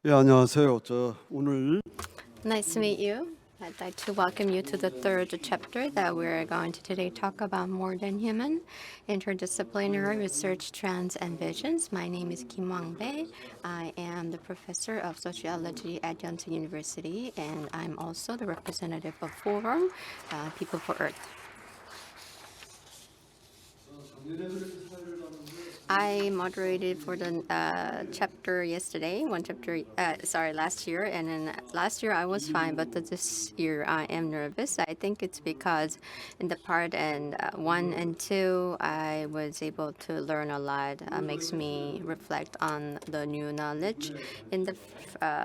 예, 안녕하세요. 오늘 Nice to meet you. I'd like to welcome you to the third chapter that we're going to today talk about more than human, interdisciplinary research trends and visions. My name is Kim Wang-bae. I am the professor of sociology at Yoon University, and I'm also the representative of Forum, People for Earth. I moderated for the chapter yesterday, last year, and then last year I was fine, but this year I am nervous. I think it's because in the part 1 and 2, I was able to learn a lot. Makes me reflect on the new knowledge. In the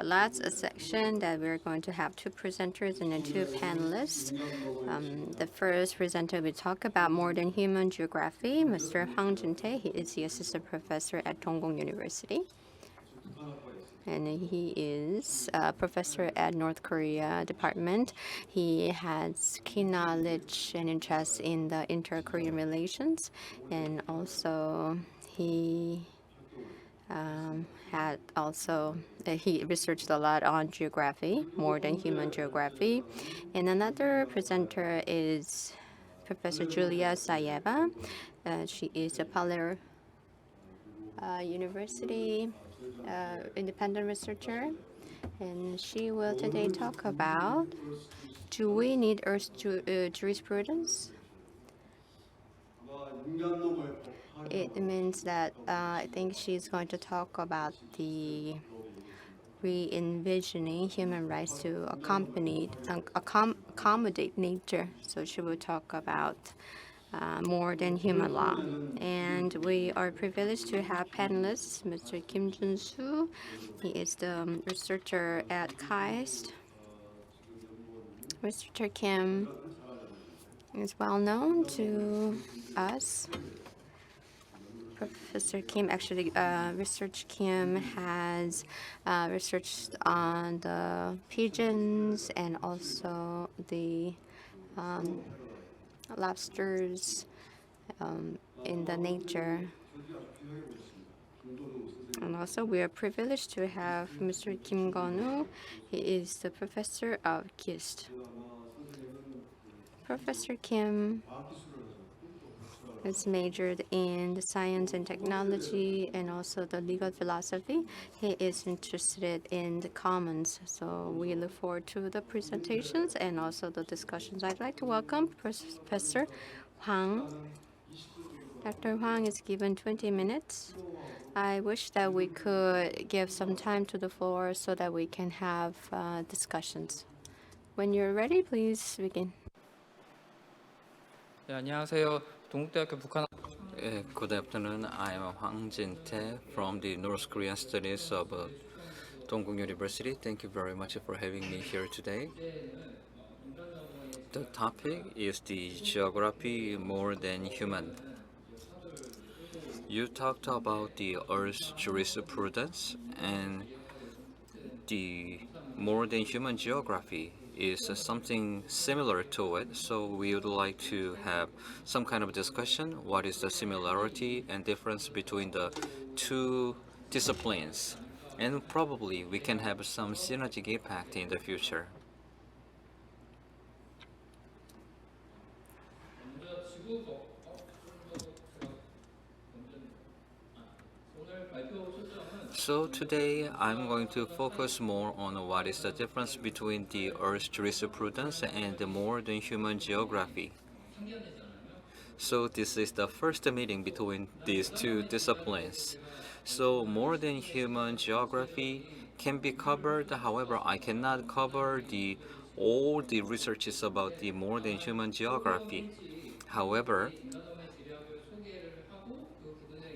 last section, that we're going to have two presenters and then two panelists. The first presenter will talk about modern human geography, Mr. Hwang Jin-tae. He is the assistant professor at Dongguk University. And he is a professor at North Korea Department. He has keen knowledge and interest in the inter-Korean relations. And also, he he researched a lot on geography, modern human geography. And another presenter is Professor Julia Sayeva. She is a Paler University independent researcher, and she will today talk about, do we need Earth jurisprudence? It means that I think she's going to talk about the re-envisioning human rights to accommodate nature. So she will talk about more than human law. And we are privileged to have panelists, Mr. Kim Jun-soo. He is the researcher at KAIST. Mr. Kim is well known to us. Professor Kim, actually, Research Kim has researched on the pigeons and also the lobsters in the nature. And also, we are privileged to have Mr. Kim Gon-woo. He is the professor of KIST. Professor Kim is majored in the science and technology and also the legal philosophy. He is interested in the commons, so we look forward to the presentations and also the discussions. I'd like to welcome Professor Hwang. Dr. Hwang is given 20 minutes. I wish that we could give some time to the floor so that we can have discussions. When you're ready, please begin. 네, 안녕하세요. 동국대학교 북한. Good afternoon. I am Hwang Jin-tae from the North Korean Studies of Dongguk University. Thank you very much for having me here today. The topic is the geography more than human. You talked about the Earth jurisprudence, and the more than human geography is something similar to it, so we would like to have some kind of discussion. What is the similarity and difference between the two disciplines? And probably we can have some synergistic impact in the future. So today I'm going to focus more on what is the difference between the Earth jurisprudence and the modern human geography. So this is the first meeting between these two disciplines. So modern human geography can be covered, however, I cannot cover all the researches about the modern human geography. However,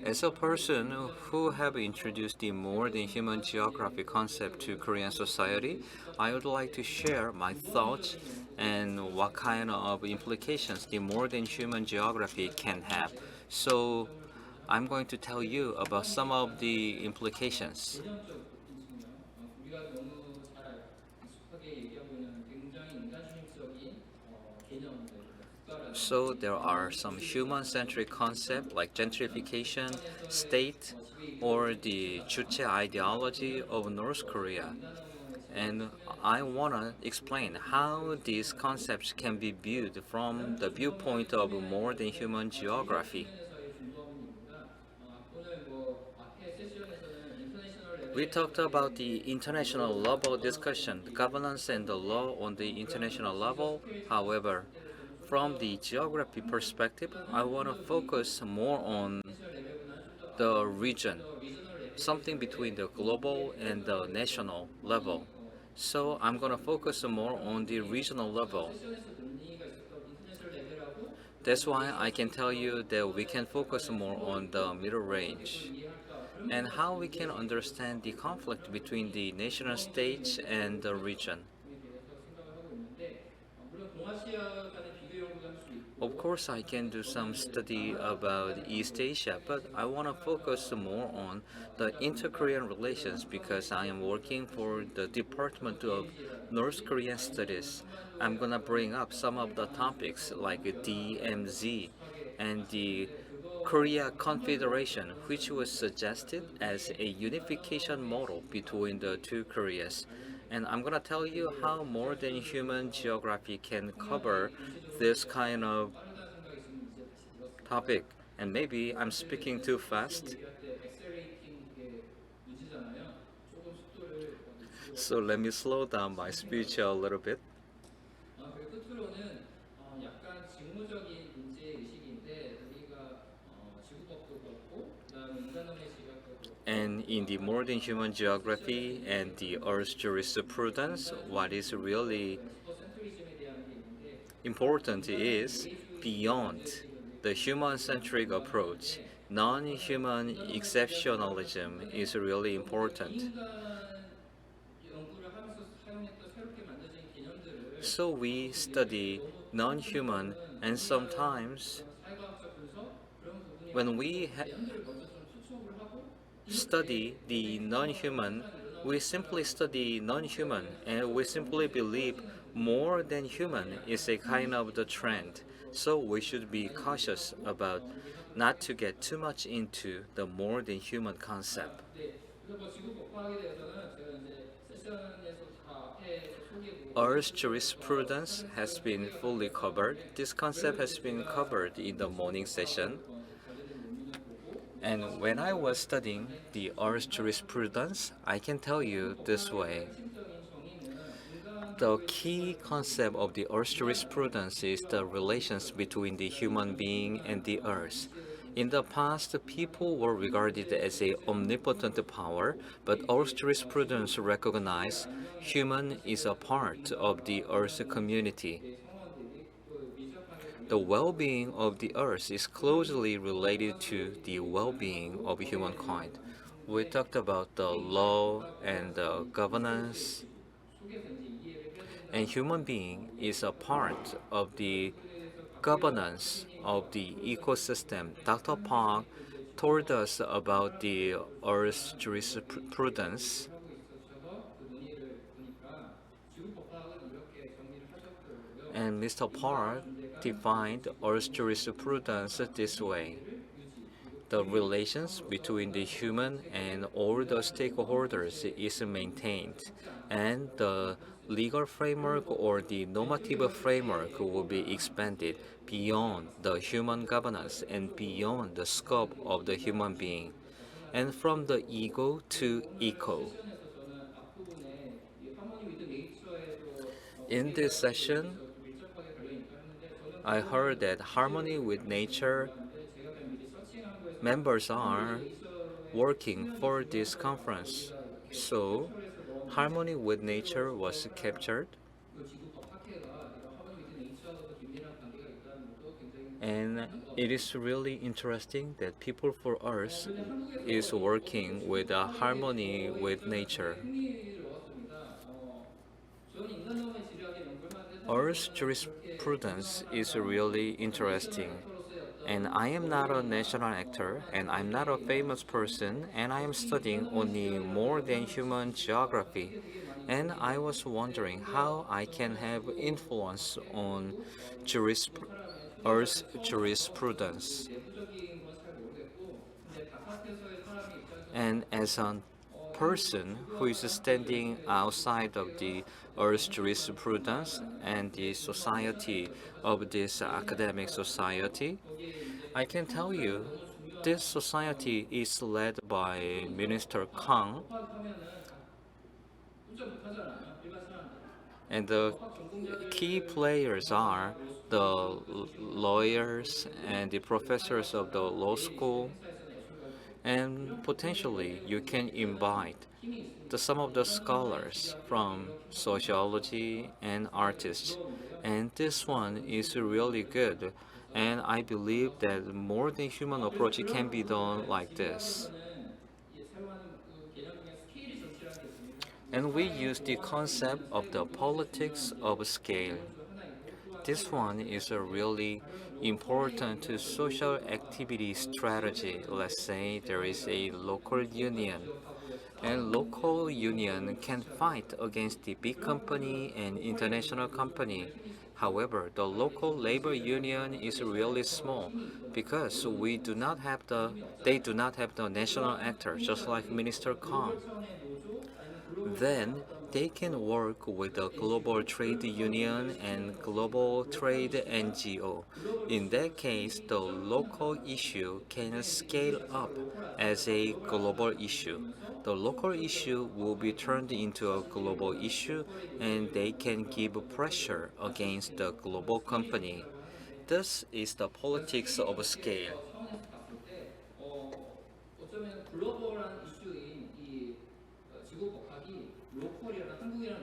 as a person who have introduced the modern human geography concept to Korean society, I would like to share my thoughts and what kind of implications the modern human geography can have. So I'm going to tell you about some of the implications. So there are some human-centric concepts like gentrification, state, or the Juche ideology of North Korea. And I want to explain how these concepts can be viewed from the viewpoint of more than human geography. We talked about the international level discussion, the governance and the law on the international level. However, from the geography perspective, I want to focus more on the region, something between the global and the national level. So I'm going to focus more on the regional level. That's why I can tell you that we can focus more on the middle range and how we can understand the conflict between the national states and the region. Of course, I can do some study about East Asia, but I want to focus more on the inter-Korean relations because I am working for the Department of North Korean Studies. I'm gonna bring up some of the topics like DMZ and the Korea Confederation, which was suggested as a unification model between the two Koreas. And I'm gonna tell you how more than human geography can cover this kind of topic. And maybe I'm speaking too fast. So let me slow down my speech a little bit. And in the modern human geography and the Earth jurisprudence, what is really important is beyond the human-centric approach. Non-human exceptionalism is really important. So we study non-human, and sometimes when we study the non-human, we simply study non-human and we simply believe more than human is a kind of the trend. So we should be cautious about not to get too much into the more than human concept. Earth jurisprudence has been fully covered. This concept has been covered in the morning session. And when I was studying the Earth jurisprudence, I can tell you this way. The key concept of the Earth jurisprudence is the relations between the human being and the Earth. In the past, people were regarded as a omnipotent power, but Earth jurisprudence recognized human is a part of the Earth community. The well-being of the Earth is closely related to the well-being of humankind. We talked about the law and the governance, and human being is a part of the governance of the ecosystem. Dr. Park told us about the Earth jurisprudence. And Mr. Park defined Earth jurisprudence this way. The relations between the human and all the stakeholders is maintained, and the legal framework or the normative framework will be expanded beyond the human governance and beyond the scope of the human being, and from the ego to eco. In this session, I heard that harmony with nature members are working for this conference. So, harmony with nature was captured. And it is really interesting that People for Earth is working with a harmony with nature. Earth jurisprudence is really interesting. And I am not a national actor, and I'm not a famous person, and I am studying only more than human geography. And I was wondering how I can have influence on Earth Jurisprudence. And as a person who is standing outside of the Earth Jurisprudence and the society of this academic society, I can tell you this society is led by Minister Kang, and the key players are the lawyers and the professors of the law school, and potentially you can invite some of the scholars from sociology and artists. And this one is really good. And I believe that more than human approach can be done like this. And we use the concept of the politics of scale. This one is a really important social activity strategy. Let's say there is a local union, and local union can fight against the big company and international company. However, the local labor union is really small because they do not have the national actor, just like Minister Kang. Then they can work with the global trade union and global trade NGO. In that case, the local issue can scale up as a global issue. The local issue will be turned into a global issue, and they can give pressure against the global company. This is the politics of scale.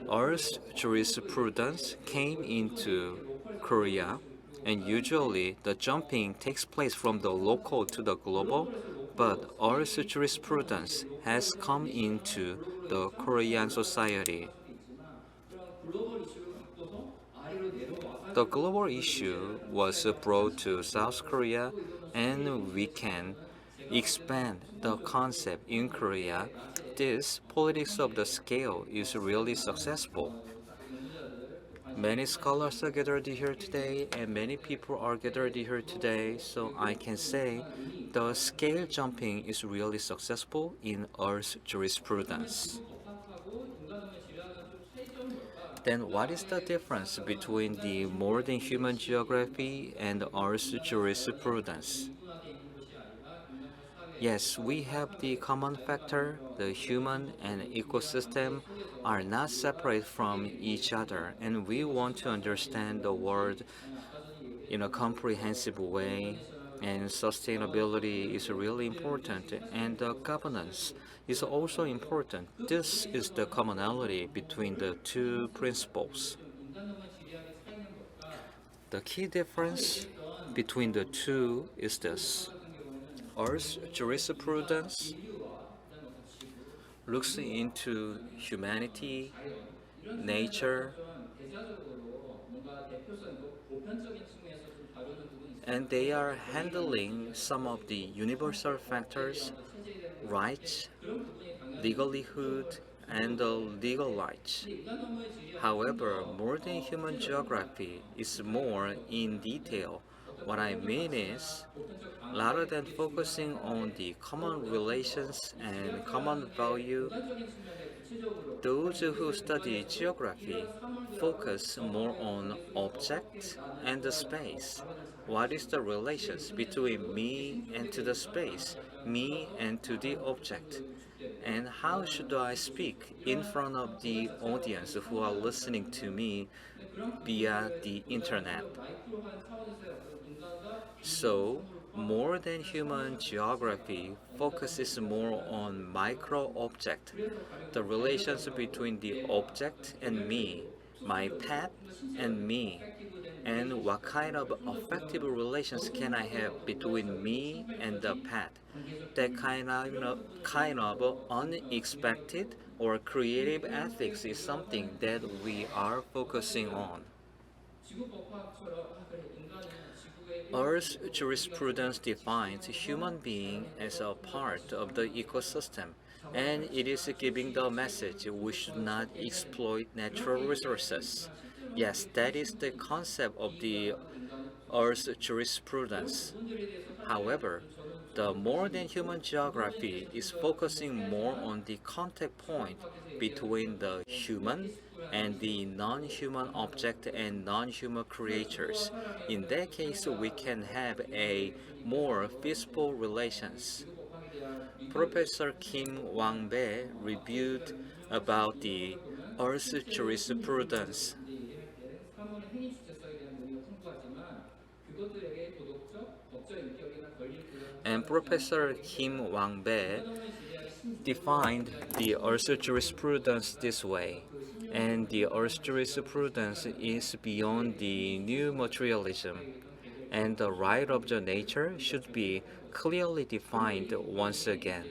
Earth jurisprudence came into Korea, and usually the jumping takes place from the local to the global, but Earth jurisprudence has come into the Korean society. The global issue was brought to South Korea, and we can expand the concept in Korea. This politics of the scale is really successful. Many scholars are gathered here today, and many people are gathered here today, so I can say the scale jumping is really successful in Earth jurisprudence. Then what is the difference between the more than human geography and Earth jurisprudence? Yes, we have the common factor. The human and ecosystem are not separate from each other, and we want to understand the world in a comprehensive way. And sustainability is really important, and the governance is also important. This is the commonality between the two principles. The key difference between the two is this. Earth jurisprudence looks into humanity, nature, and they are handling some of the universal factors, rights, legalhood, and the legal rights. However, more than human geography is more in detail. What I mean is, rather than focusing on the common relations and common value, those who study geography focus more on object and the space. What is the relations between me and to the space, me and to the object? And how should I speak in front of the audience who are listening to me via the internet? So, more than human geography focuses more on micro object, the relations between the object and me, my pet and me, and what kind of affective relations can I have between me and the pet. That kind of unexpected or creative ethics is something that we are focusing on. Earth jurisprudence defines human being as a part of the ecosystem, and it is giving the message we should not exploit natural resources. Yes, that is the concept of the Earth Jurisprudence. However, the more than human geography is focusing more on the contact point between the human and the non-human object and non-human creatures. In that case, we can have a more peaceful relations. Professor Kim Wang-bae reviewed about the Earth jurisprudence. And Professor Kim Wang-bae defined the Earth jurisprudence this way. And the Earth jurisprudence is beyond the new materialism, and the right of the nature should be clearly defined once again.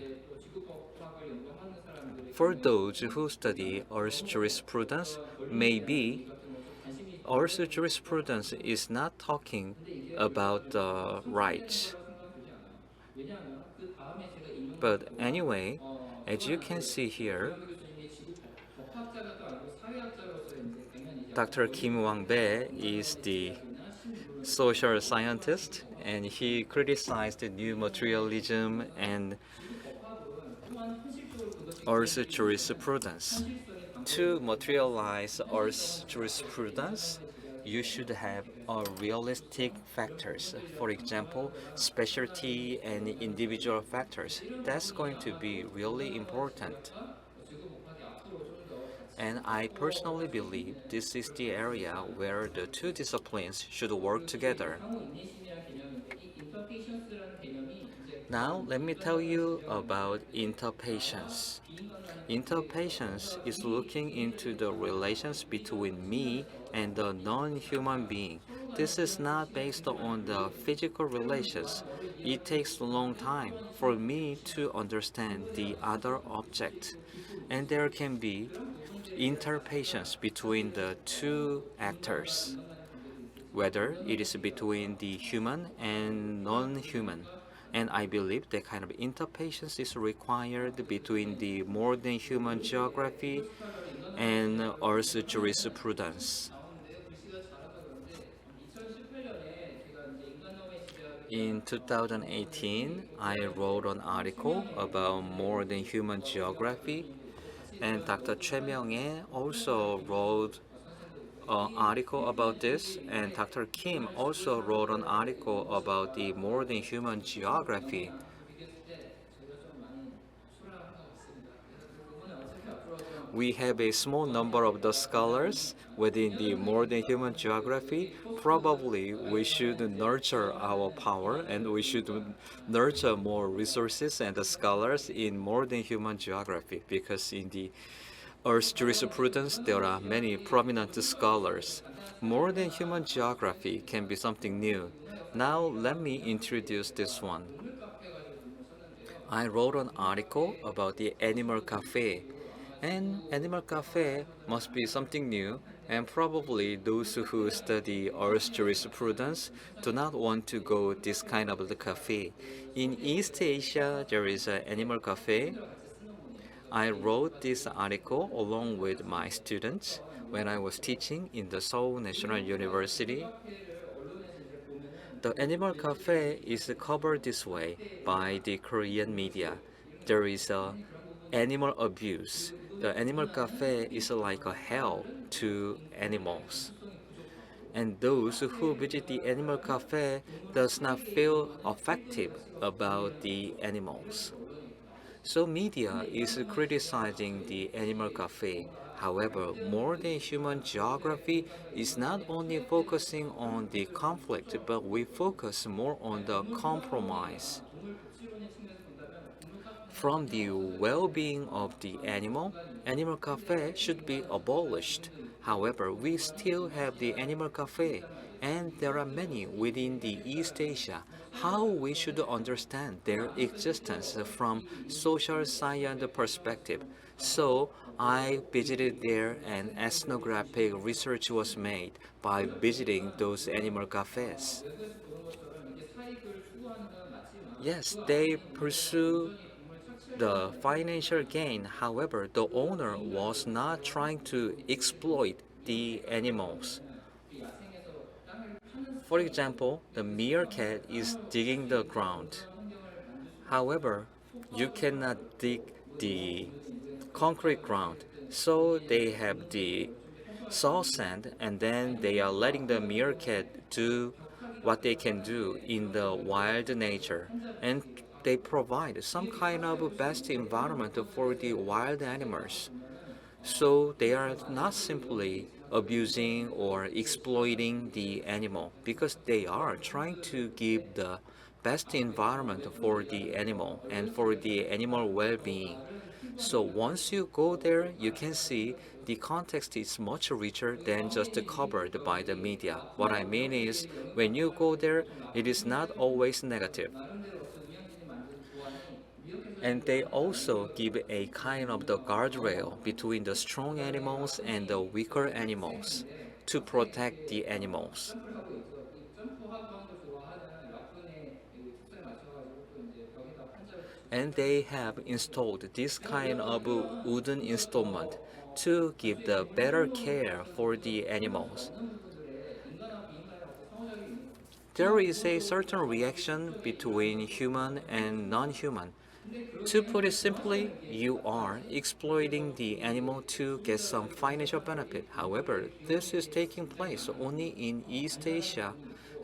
For those who study Earth jurisprudence, maybe Earth jurisprudence is not talking about the rights. But anyway, as you can see here, Dr. Kim Wang-bae is the social scientist, and he criticized new materialism and Earth jurisprudence. To materialize Earth jurisprudence, you should have realistic factors. For example, specialty and individual factors. That's going to be really important. And I personally believe this is the area where the two disciplines should work together. Now, let me tell you about interpatience. Interpatience is looking into the relations between me and the non-human being. This is not based on the physical relations. It takes a long time for me to understand the other object. And there can be interpatience between the two actors, whether it is between the human and non-human. And I believe that kind of interpatience is required between the more than human geography and Earth jurisprudence. In 2018, I wrote an article about more than human geography, and Dr. Choi Myung-ae also wrote an article about this, and Dr. Kim also wrote an article about the more than human geography. We have a small number of the scholars within the more than human geography. Probably we should nurture our power, and we should nurture more resources and the scholars in more than human geography, because in the Earth jurisprudence, there are many prominent scholars. More than human geography can be something new. Now, let me introduce this one. I wrote an article about the animal cafe. And animal cafe must be something new, and probably those who study Earth jurisprudence do not want to go this kind of the cafe. In East Asia, there is an animal cafe. I wrote this article along with my students when I was teaching in the Seoul National University. The animal cafe is covered this way by the Korean media. There is animal abuse. The animal cafe is like a hell to animals. And those who visit the animal cafe does not feel effective about the animals. So media is criticizing the animal cafe. However, more than human geography is not only focusing on the conflict, but we focus more on the compromise. From the well-being of the animal cafe should be abolished. However, we still have the animal cafe, and there are many within the East Asia. How we should understand their existence from social science perspective. So I visited there, and ethnographic research was made by visiting those animal cafes. Yes, they pursue the financial gain. However, the owner was not trying to exploit the animals. For example, the meerkat is digging the ground. However, you cannot dig the concrete ground, so they have the saw sand and then they are letting the meerkat do what they can do in the wild nature, and they provide some kind of best environment for the wild animals. So they are not simply abusing or exploiting the animal because they are trying to give the best environment for the animal and for the animal well-being. So once you go there, you can see the context is much richer than just covered by the media. What I mean is, when you go there, it is not always negative. And they also give a kind of the guardrail between the strong animals and the weaker animals to protect the animals. And they have installed this kind of wooden installment to give the better care for the animals. There is a certain reaction between human and non-human. To put it simply, you are exploiting the animal to get some financial benefit. However, this is taking place only in East Asia,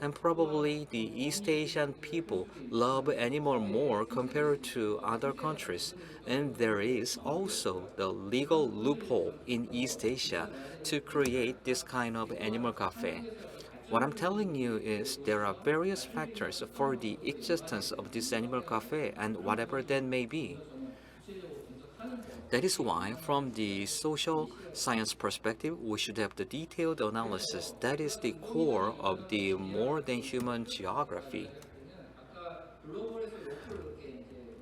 and probably the East Asian people love animal more compared to other countries. And there is also the legal loophole in East Asia to create this kind of animal cafe. What I'm telling you is there are various factors for the existence of this animal cafe and whatever that may be. That is why, from the social science perspective, we should have the detailed analysis. That is the core of the more than human geography.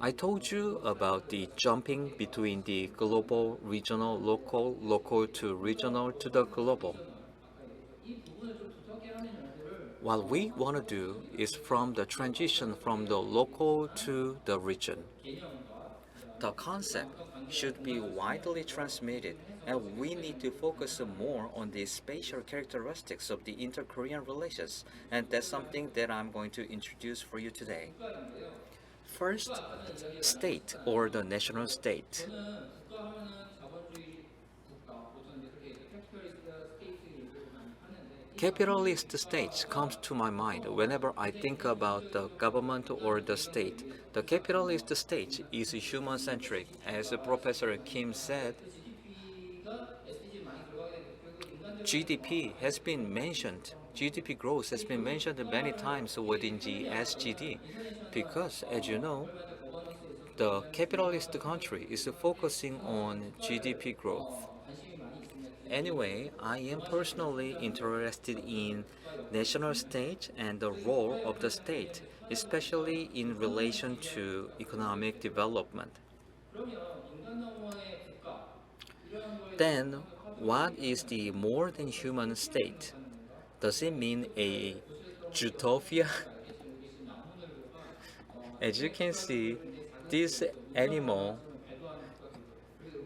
I told you about the jumping between the global, regional, local, local to regional to the global. What we want to do is from the transition from the local to the region. The concept should be widely transmitted, and we need to focus more on the spatial characteristics of the inter-Korean relations, and that's something that I'm going to introduce for you today. First, state or the national state. Capitalist state comes to my mind whenever I think about the government or the state. The capitalist state is human-centric. As Professor Kim said, GDP has been mentioned. GDP growth has been mentioned many times within the SGD because, as you know, the capitalist country is focusing on GDP growth. Anyway, I am personally interested in national state and the role of the state, especially in relation to economic development. Then, what is the more than human state? Does it mean a utopia? As you can see, this animal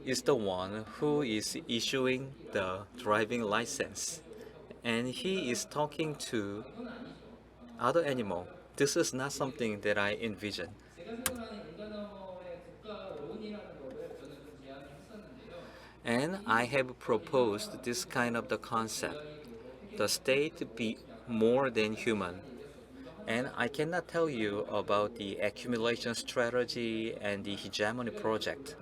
is the one who is issuing the driving license, and he is talking to other animal. This is not something that I envision. And I have proposed this kind of the concept, the state be more than human. And I cannot tell you about the accumulation strategy and the hegemony project.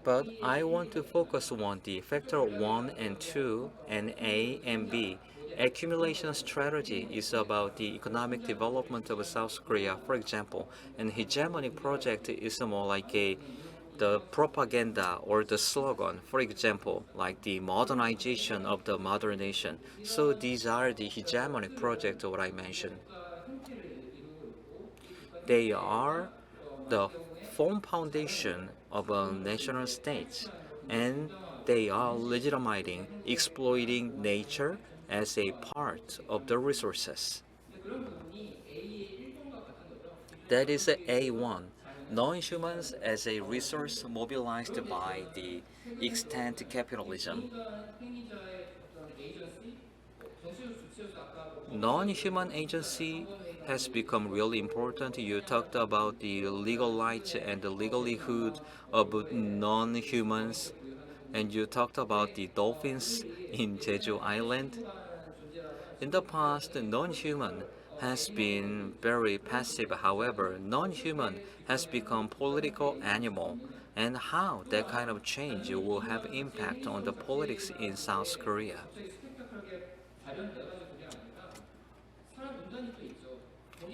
But I want to focus on the factor 1 and 2 and A and B. Accumulation strategy is about the economic development of South Korea, for example, and hegemony project is more like the propaganda or the slogan, for example, like the modernization of the modern nation. So these are the hegemonic projects what I mentioned. They are the form foundation of a national state, and they are legitimizing exploiting nature as a part of the resources. That is A1. Non-humans as a resource mobilized by the extant capitalism. non-human agency has become really important. You talked about the legal rights and the legalhood of non-humans, and you talked about the dolphins in Jeju Island. In the past, non-human has been very passive. However, non-human has become political animal, and how that kind of change will have impact on the politics in South Korea.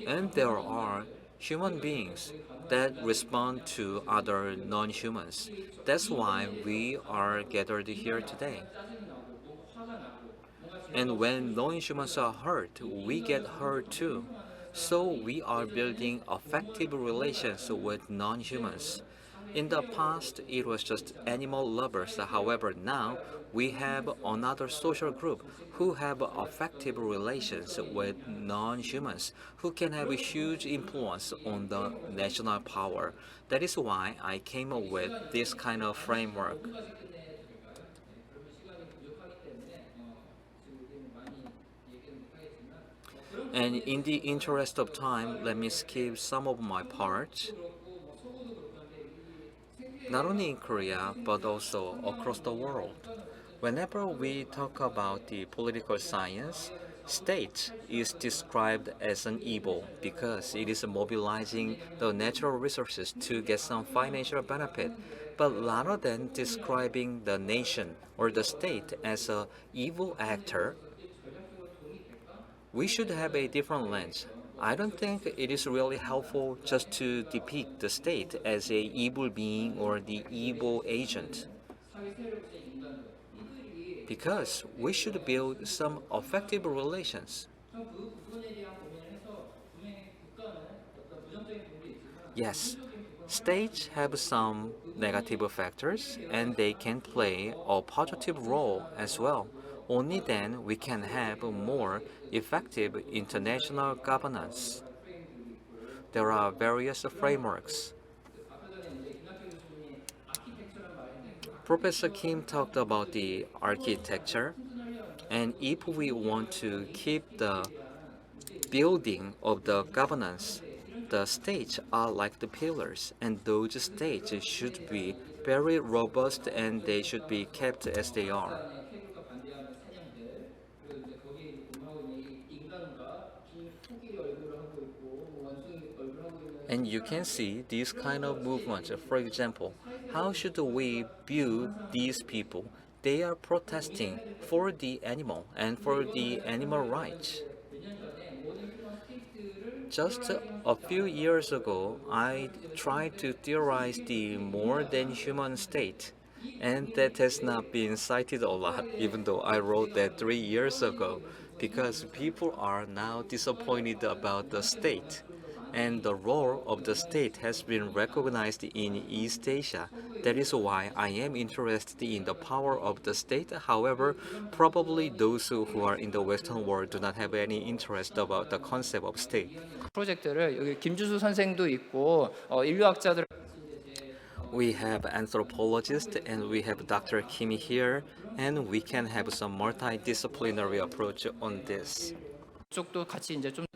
And there are human beings that respond to other non-humans. That's why we are gathered here today. And when non-humans are hurt, we get hurt too. So we are building effective relations with non-humans. In the past, it was just animal lovers. However, now we have another social group who have effective relations with non-humans, who can have a huge influence on the national power. That is why I came up with this kind of framework. And in the interest of time, let me skip some of my parts. Not only in Korea, but also across the world. Whenever we talk about the political science, state is described as an evil because it is mobilizing the natural resources to get some financial benefit. But rather than describing the nation or the state as an evil actor, we should have a different lens. I don't think it is really helpful just to depict the state as a evil being or the evil agent. Because we should build some effective relations. Yes, states have some negative factors and they can play a positive role as well. Only then we can have more effective international governance. There are various frameworks. Professor Kim talked about the architecture, and if we want to keep the building of the governance, the states are like the pillars, and those states should be very robust and they should be kept as they are. And you can see these kind of movements. For example, how should we view these people? They are protesting for the animal and for the animal rights. Just a few years ago, I tried to theorize the more than human state, and that has not been cited a lot, even though I wrote that 3 years ago, because people are now disappointed about the state. And the role of the state has been recognized in East Asia. That is why I am interested in the power of the state. However, probably those who are in the Western world do not have any interest about the concept of state. 프로젝트를 여기 김주수 선생도 있고 인류학자들 We have anthropologists and we have Dr. Kim here, and we can have some multidisciplinary approach on this. 쪽도 같이 이제 좀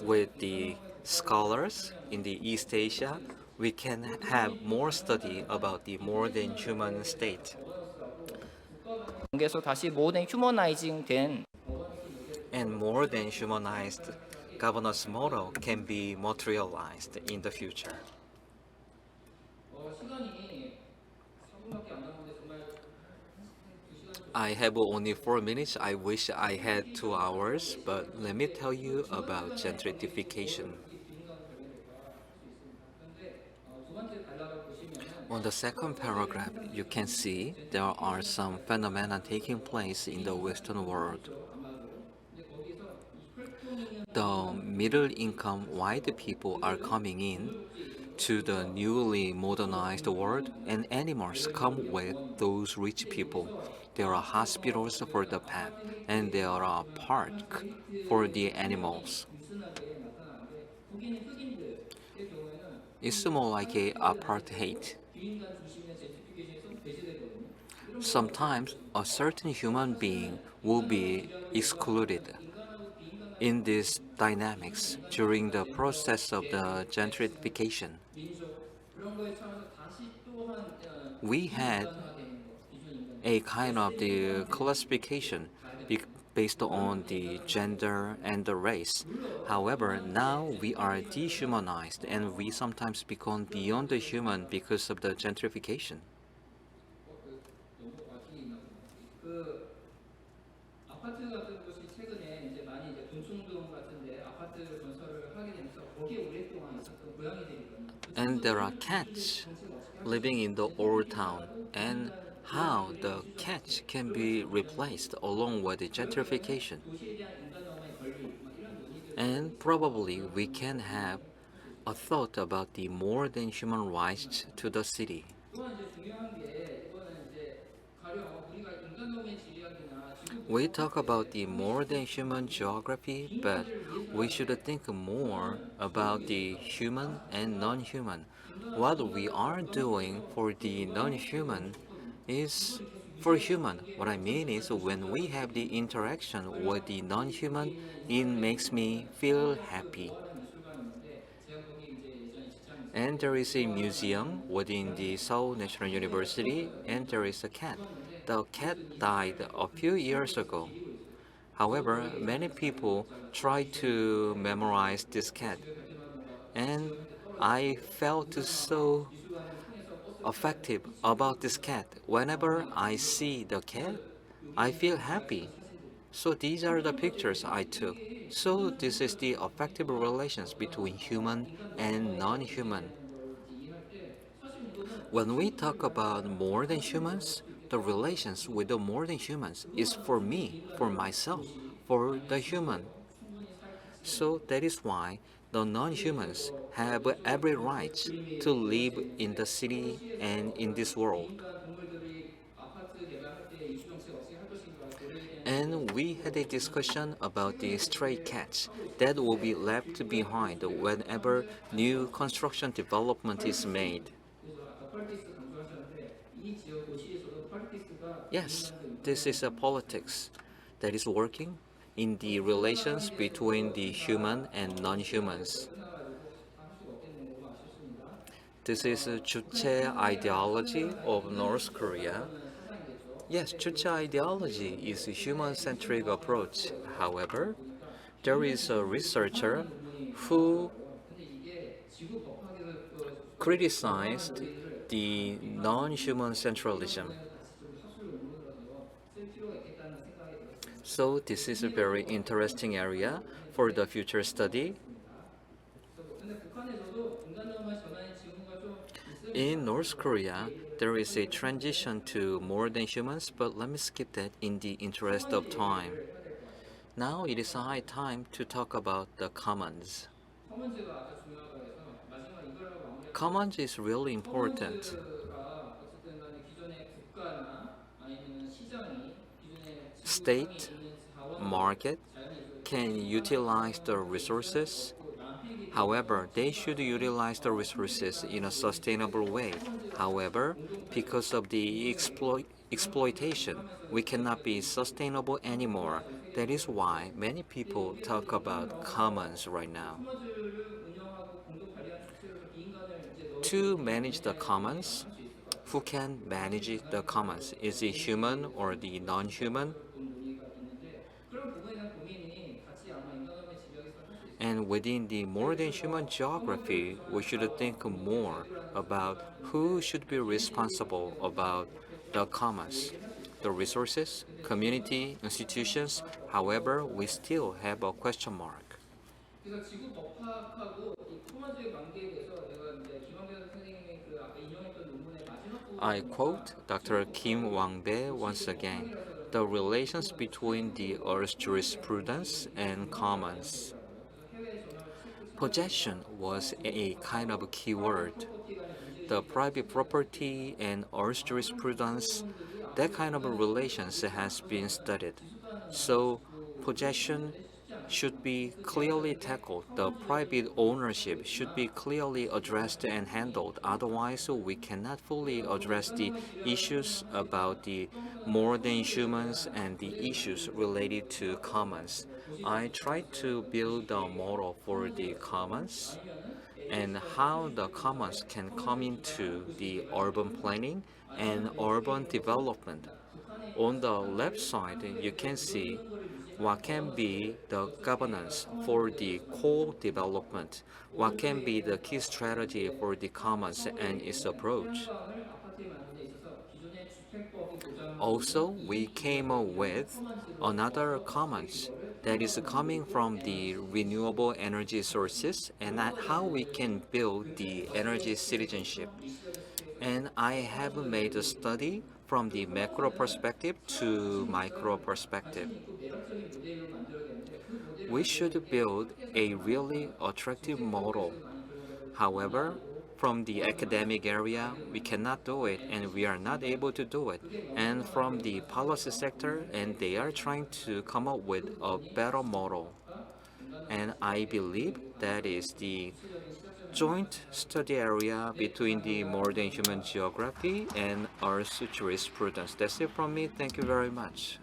With the scholars in the East Asia, we can have more study about the more than human state. 관계에서 다시 모든 휴머나이징 된 And more than humanized governance model can be materialized in the future. I have only 4 minutes. I wish I had 2 hours, but let me tell you about gentrification. On the second paragraph, you can see there are some phenomena taking place in the Western world. The middle-income white people are coming in to the newly modernized world, and animals come with those rich people. There are hospitals for the pet, and there are parks for the animals. It's more like a apartheid. sometimes a certain human being will be excluded. In these dynamics during the process of the gentrification, we had a kind of the classification based on the gender and the race. However, now we are dehumanized and we sometimes become beyond the human because of the gentrification. 아파트 같은 곳이 최근에 이제 많이 이제 군충동 같은데 아파트 건설을 하게 되면서 거기에 오랫동안 있었던 고양이들이거든요. And there are cats living in the old town, and how the cats can be replaced along with the gentrification. 도시에 대한 인간음악의 권리 막 이런 논의들. And probably we can have a thought about the more than human rights to the city. 또한 이제 중요한 게 이거는 이제 가령 우리가 인간음악의 지리학이나 지구 We talk about the more than human geography, but we should think more about the human and non-human. What we are doing for the non-human is for human. What I mean is when we have the interaction with the non-human, it makes me feel happy. And there is a museum within the Seoul National University, and there is a cat. The cat died a few years ago. However, many people try to memorize this cat, and I felt so affected about this cat. Whenever I see the cat, I feel happy. So these are the pictures I took. So this is the affective relations between human and non-human. When we talk about more than humans, the relations with the more than humans is for me, for myself, for the human. So that is why the non-humans have every right to live in the city and in this world. And we had a discussion about the stray cats that will be left behind whenever new construction development is made. Yes, this is a politics that is working in the relations between the human and non-humans. This is a 주체 ideology of North Korea. Yes, Juche ideology is a human-centric approach. However, there is a researcher who criticized the non-human centralism. So this is a very interesting area for the future study. In North Korea, there is a transition to more than humans, but let me skip that in the interest of time. Now it is high time to talk about the commons. Commons is really important. State, market can utilize the resources. However, they should utilize the resources in a sustainable way. However, because of the exploitation, we cannot be sustainable anymore. That is why many people talk about commons right now. To manage the commons, who can manage the commons? Is it human or the non-human? And within the more than human geography, we should think more about who should be responsible about the commons, the resources, community, institutions. However, we still have a question mark. I quote Dr. Kim Wang-bae once again, the relations between the Earth Jurisprudence and commons. Possession was a kind of a key word. The private property and Earth Jurisprudence, that kind of a relations has been studied. So possession should be clearly tackled. The private ownership should be clearly addressed and handled. Otherwise, we cannot fully address the issues about the more than humans and the issues related to commons. I tried to build a model for the commons and how the commons can come into the urban planning and urban development. On the left side, you can see what can be the governance for the core development, what can be the key strategy for the commons and its approach. Also, we came up with another commons that is coming from the renewable energy sources and how we can build the energy citizenship. And I have made a study from the macro perspective to micro perspective. We should build a really attractive model. However, from the academic area, we cannot do it and we are not able to do it. And from the policy sector, and they are trying to come up with a better model. And I believe that is the joint study area between the modern human geography and Earth Jurisprudence. That's it from me. Thank you very much.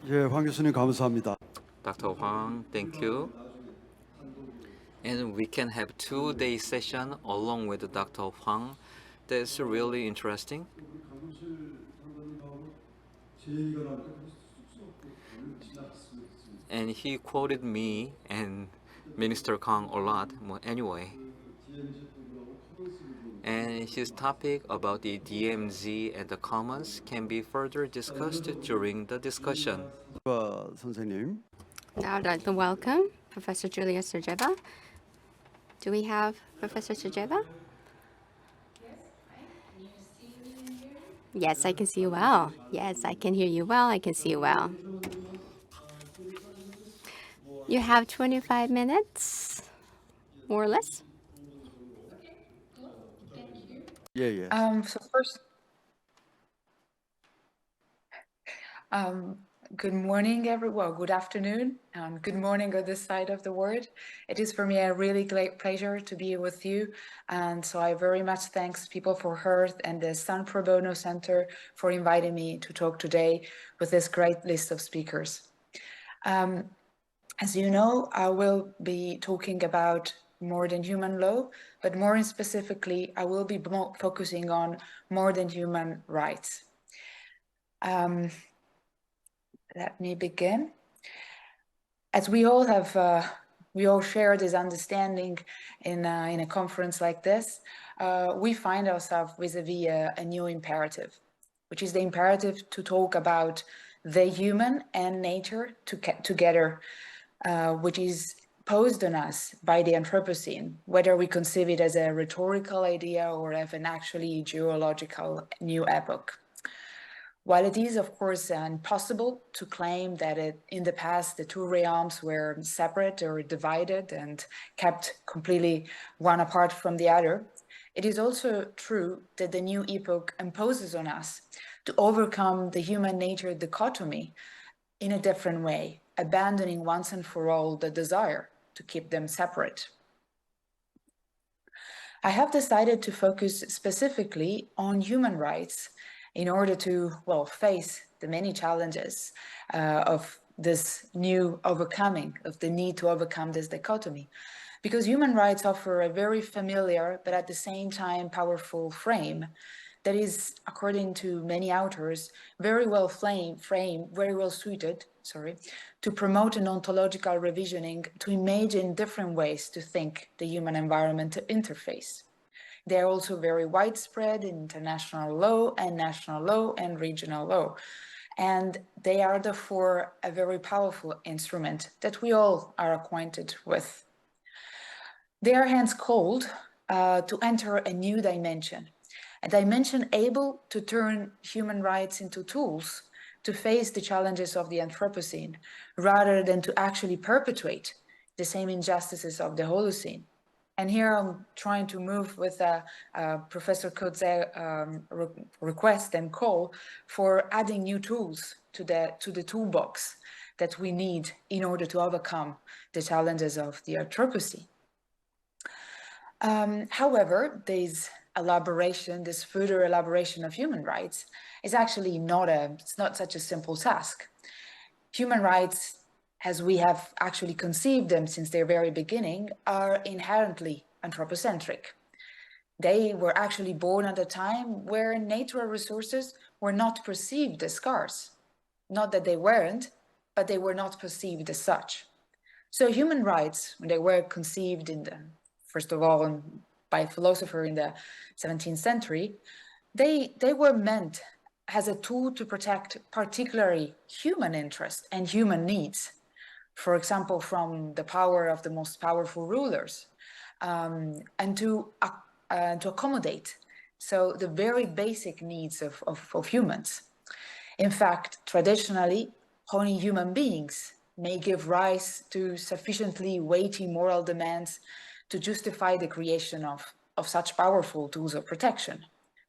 예, 황 교수님 감사합니다. Dr. Huang, thank you. And we can have 2-day session along with Dr. Huang. That's really interesting. And he quoted me and Minister Kang a lot, anyway. And his topic about the DMZ and the commons can be further discussed during the discussion. 선생님. Now I'd like to welcome Professor Julia Sergeva. Do we have Professor Sergeva? Yes, I can see you well. Yes, I can hear you well. I can see you well. You have 25 minutes, more or less. 예, 예. So first, good morning, everyone. Good afternoon. Good morning on this side of the world. It is for me a really great pleasure to be with you. And so I very much thanks People for Earth and the Sun Pro Bono Center for inviting me to talk today with this great list of speakers. As you know, I will be talking about more than human law, but more specifically, I will be focusing on more than human rights. Let me begin. As we all have, we all share this understanding in a conference like this, we find ourselves vis-a-vis a new imperative, which is the imperative to talk about the human and nature together, which is posed on us by the Anthropocene, whether we conceive it as a rhetorical idea or as an actually geological new epoch. While it is, of course, impossible to claim that in the past the two realms were separate or divided and kept completely one apart from the other, it is also true that the new epoch imposes on us to overcome the human nature dichotomy in a different way, abandoning once and for all the desire to keep them separate. I have decided to focus specifically on human rights in order to, well, face the many challenges of this new overcoming, of the need to overcome this dichotomy. Because human rights offer a very familiar, but at the same time powerful frame that is, according to many authors, very well suited, to promote an ontological revisioning, to imagine different ways to think the human environment interface. They are also very widespread in international law and national law and regional law. And they are therefore a very powerful instrument that we all are acquainted with. They are hence called to enter a new dimension, a dimension able to turn human rights into tools to face the challenges of the Anthropocene, rather than to actually perpetuate the same injustices of the Holocene. And here I'm trying to move with Professor Coates' request and call for adding new tools to the toolbox that we need in order to overcome the challenges of the Anthropocene. However, this further elaboration of human rights is actually it's not such a simple task. Human rights, as we have actually conceived them since their very beginning, are inherently anthropocentric. They were actually born at a time where natural resources were not perceived as scarce. Not that they weren't, but they were not perceived as such. So human rights, when they were conceived first of all, by a philosopher in the 17th century, they were meant as a tool to protect particularly human interests and human needs. For example, from the power of the most powerful rulers, and to accommodate the very basic needs of humans. In fact, traditionally, only human beings may give rise to sufficiently weighty moral demands to justify the creation of such powerful tools of protection.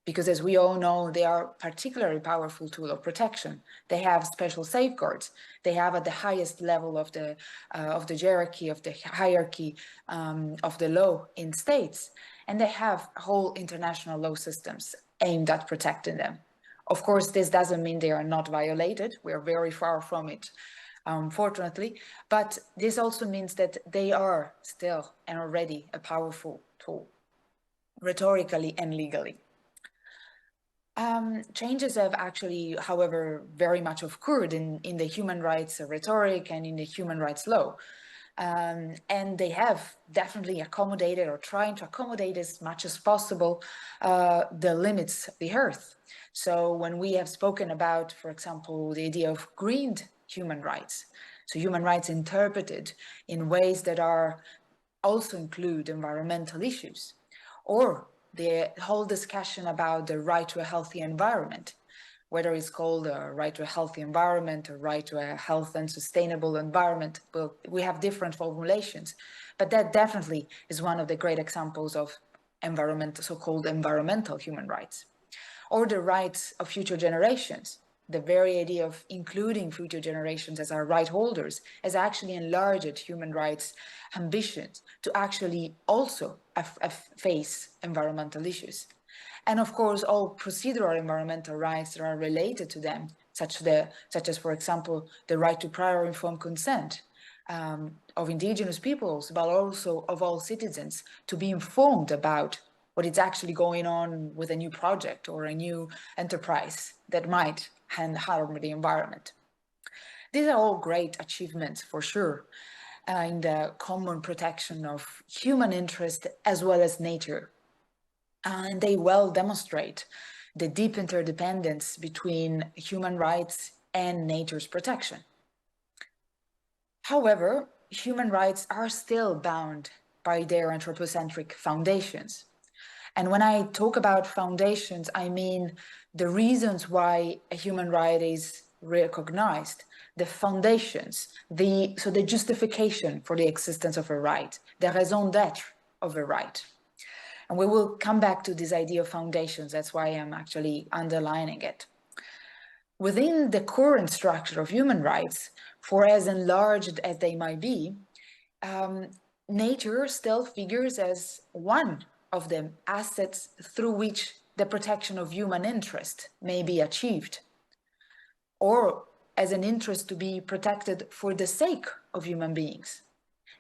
Because as we all know, they are particularly powerful tool of protection. They have special safeguards. They have at the highest level of the hierarchy, of the law in states. And they have whole international law systems aimed at protecting them. Of course, this doesn't mean they are not violated. We are very far from it, fortunately. But this also means that they are still and already a powerful tool, rhetorically and legally. Changes have actually, however, very much occurred in the human rights rhetoric and in the human rights law. And they have definitely accommodated or trying to accommodate as much as possible the limits of the earth. So when we have spoken about, for example, the idea of greened human rights, so human rights interpreted in ways that are also include environmental issues, or the whole discussion about the right to a healthy environment, whether it's called a right to a healthy environment or right to a health and sustainable environment, well, we have different formulations, but that definitely is one of the great examples of so-called environmental human rights. Or the rights of future generations. The very idea of including future generations as our right holders has actually enlarged human rights ambitions to actually also face environmental issues. And of course, all procedural environmental rights that are related to them, such as, for example, the right to prior informed consent of indigenous peoples, but also of all citizens to be informed about what is actually going on with a new project or a new enterprise that might harm the environment. These are all great achievements for sure in the common protection of human interest as well as nature. And they well demonstrate the deep interdependence between human rights and nature's protection. However, human rights are still bound by their anthropocentric foundations. And when I talk about foundations, I mean the reasons why a human right is recognized, the foundations, the justification for the existence of a right, the raison d'être of a right. And we will come back to this idea of foundations. That's why I'm actually underlining it. Within the current structure of human rights, for as enlarged as they might be, nature still figures as one of the assets through which the protection of human interest may be achieved, or as an interest to be protected for the sake of human beings.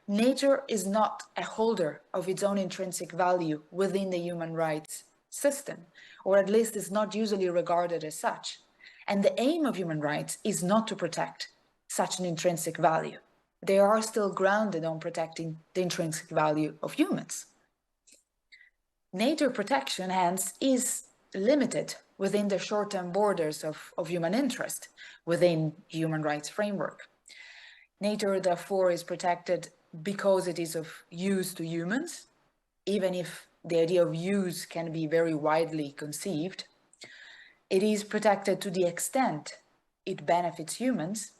Nature is not a holder of its own intrinsic value within the human rights system, or at least is not usually regarded as such. And the aim of human rights is not to protect such an intrinsic value. They are still grounded on protecting the intrinsic value of humans. Nature protection, hence, is limited within the short-term borders of human interest within human rights framework. Nature, therefore, is protected because it is of use to humans, even if the idea of use can be very widely conceived. It is protected to the extent it benefits humans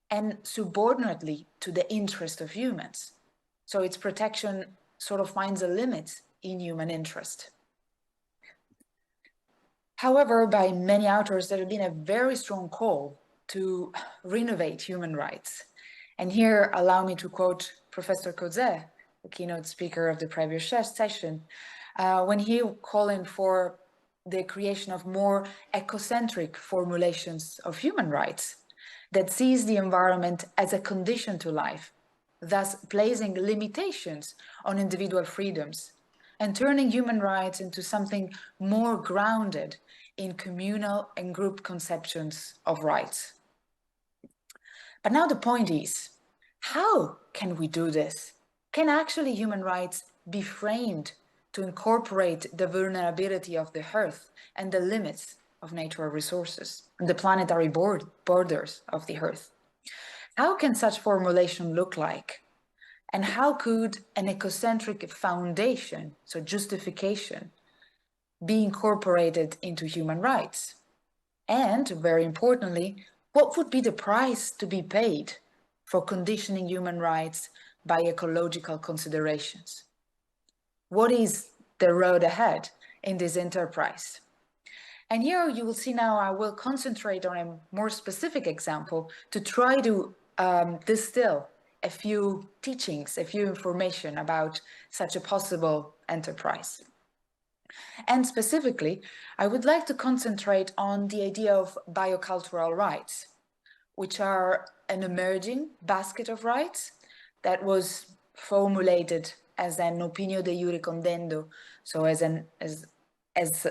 and subordinately to the interest of humans. So its protection sort of finds a limit in human interest. However, by many authors, there has been a very strong call to renovate human rights. And here, allow me to quote Professor Kozé, the keynote speaker of the previous session, when he calling for the creation of more ecocentric formulations of human rights that sees the environment as a condition to life, thus placing limitations on individual freedoms and turning human rights into something more grounded in communal and group conceptions of rights. But now the point is, how can we do this? Can actually human rights be framed to incorporate the vulnerability of the Earth and the limits of natural resources and the planetary borders of the Earth? How can such formulation look like? And how could an ecocentric foundation, so justification, be incorporated into human rights? And very importantly, what would be the price to be paid for conditioning human rights by ecological considerations? What is the road ahead in this enterprise? And here you will see now I will concentrate on a more specific example to try to distill a few teachings, a few information about such a possible enterprise. And specifically, I would like to concentrate on the idea of biocultural rights, which are an emerging basket of rights that was formulated as an opinio de iure condendo, so as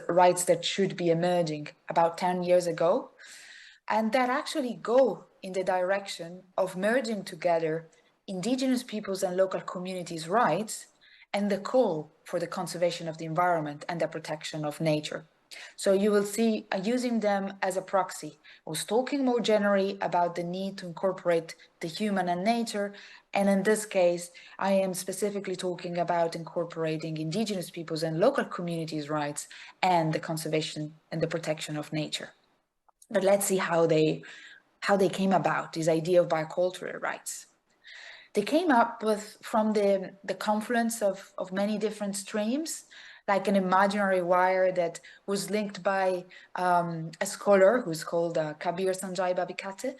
rights that should be emerging about 10 years ago, and that actually go in the direction of merging together indigenous peoples and local communities' rights and the call for the conservation of the environment and the protection of nature. So you will see using them as a proxy. I was talking more generally about the need to incorporate the human and nature, and in this case, I am specifically talking about incorporating indigenous peoples and local communities' rights and the conservation and the protection of nature. But let's see how they came about, this idea of biocultural rights. They came up from the confluence of many different streams, like an imaginary wire that was linked by a scholar who's called Kabir Sanjay Babikate,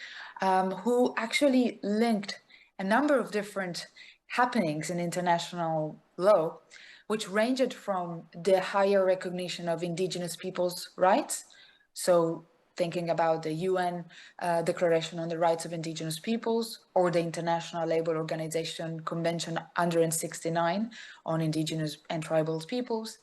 who actually linked a number of different happenings in international law, which ranged from the higher recognition of indigenous people's rights, so thinking about the UN Declaration on the Rights of Indigenous Peoples or the International Labour Organization Convention 169 on Indigenous and Tribal Peoples.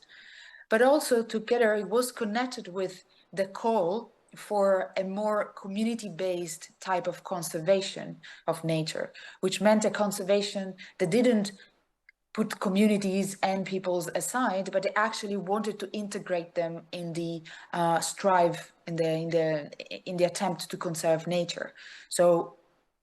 But also together it was connected with the call for a more community-based type of conservation of nature, which meant a conservation that didn't put communities and peoples aside, but they actually wanted to integrate them in the strive, in the attempt to conserve nature. So